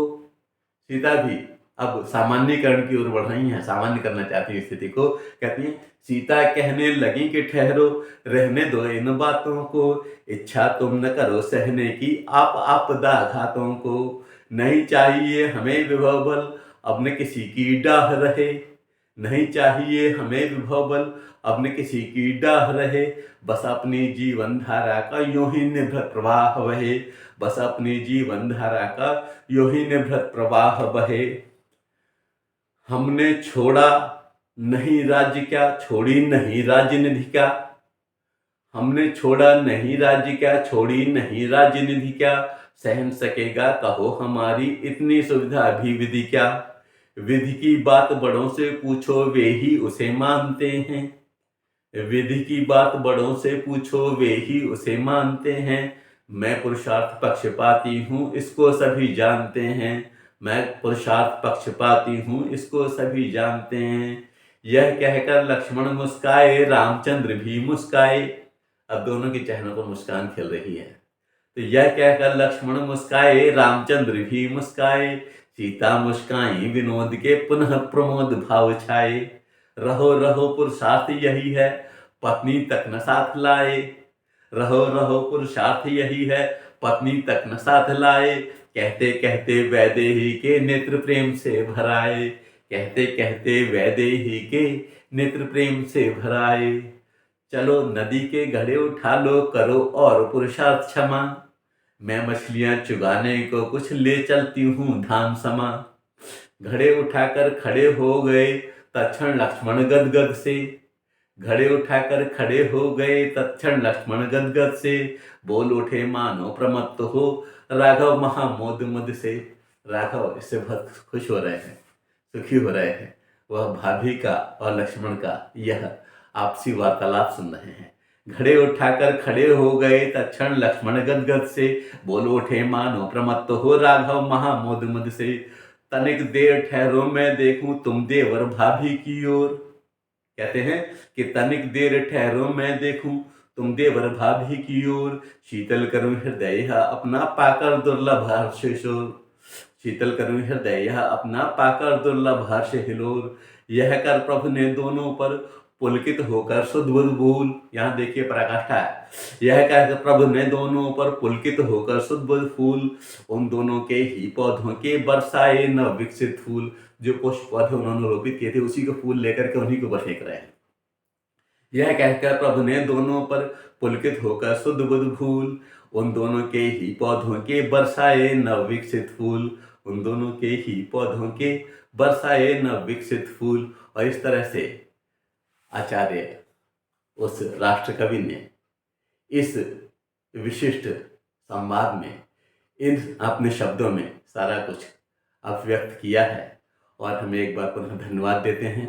सीता भी अब सामान्यकरण की ओर बढ़ रही हैं, सामान्य करना चाहती है स्थिति को। कहती हैं सीता कहने लगी कि ठहरो रहने दो इन बातों को, इच्छा तुम न करो सहने की आप आपदा घातों को। नहीं चाहिए हमें विभव बल अब न किसी की डाह रहे, नहीं चाहिए हमें विभव बल अब न किसी की डाह रहे। बस अपनी जीवन धारा का यूं ही निर्भर प्रवाह बहे, बस अपनी जीवन धारा का यूं ही निर्भर प्रवाह बहे। हमने छोड़ा नहीं राज्य क्या, छोड़ी नहीं राजनिधि क्या, हमने छोड़ा नहीं राज्य क्या, छोड़ी नहीं राजनिधि क्या। सहन सकेगा कहो हमारी इतनी सुविधा भी विधि क्या। विधि की बात बड़ों से पूछो वे ही उसे मानते हैं, विधि की बात बड़ों से पूछो वे ही उसे मानते हैं। मैं पुरुषार्थ पक्षपाती हूँ इसको सभी जानते हैं, मैं पुरुषार्थ पक्षपाती हूँ इसको सभी जानते हैं। यह कहकर लक्ष्मण मुस्काए रामचंद्र भी मुस्काए। अब दोनों के चेहरों पर मुस्कान खिल रही है। तो यह कहकर लक्ष्मण मुस्काए रामचंद्र भी मुस्काए, सीता मुस्काई विनोद के पुनः प्रमोद भाव छाए। रहो रहो पुरुषार्थ यही है पत्नी तक न साथ लाए, रहो रहो पुरुषार्थ यही है पत्नी तक न साथ लाए। कहते कहते वैदेही के नेत्र प्रेम से भराए, कहते कहते वैदेही के नेत्र प्रेम से भराए। चलो नदी के घड़े उठा लो करो और पुरुषार्थ क्षमा, मैं मछलियां चुगाने को कुछ ले चलती हूँ धाम समा। घड़े उठाकर खड़े हो गए तत्क्षण लक्ष्मण गदगद से, घड़े उठाकर खड़े हो गए तत्क्षण लक्ष्मण गदगद से। बोल उठे मानो प्रमत्त हो राघव महामोद मद से। राघव इससे बहुत खुश हो रहे हैं, सुखी हो रहे हैं। वह भाभी का और लक्ष्मण का यह आपसी वार्तालाप सुन रहे हैं। घड़े उठाकर खड़े हो गए तत्क्षण लक्ष्मण गदगद से, बोल उठे मानो प्रमत्त हो राघव महामोद मद से। तनिक देर ठहरो मैं देखूं तुम देवर भाभी की ओर, कहते हैं कि तनिक देर ठहरो मैं देखूं तुम देवर भाभी की ओर। शीतल करूं हृदय अपना पाकर दुर्लभ हर्ष शोर, शीतल करूं हृदय अपना पाकर दुर्लभ हर्ष हिलोर। यह कर प्रभु ने दोनों पर पुलकित होकर सुदबुद भूल, यहाँ देखिए पराकाष्ठा है। यह कहकर प्रभु ने दोनों पर पुलकित होकर सुदबुद फूल, उन दोनों के ही पौधों के बरसाए न विकसित फूल। जो पुष्प पौधे उन्होंने रोपित किए थे उसी के फूल लेकर के उन्हीं को ऊपर फेंक रहे हैं। यह कहकर प्रभु ने दोनों पर पुलकित होकर सुदबुद फूल, उन दोनों के ही पौधों के बरसाए न विकसित फूल, उन दोनों के ही पौधों के बरसाए न विकसित फूल। और इस तरह से आचार्य उस राष्ट्र कवि ने इस विशिष्ट संवाद में इन अपने शब्दों में सारा कुछ अभिव्यक्त किया है और हमें एक बार पुनः धन्यवाद देते हैं।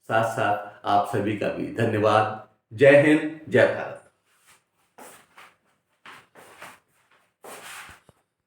साथ साथ आप सभी का भी धन्यवाद। जय हिंद, जय भारत।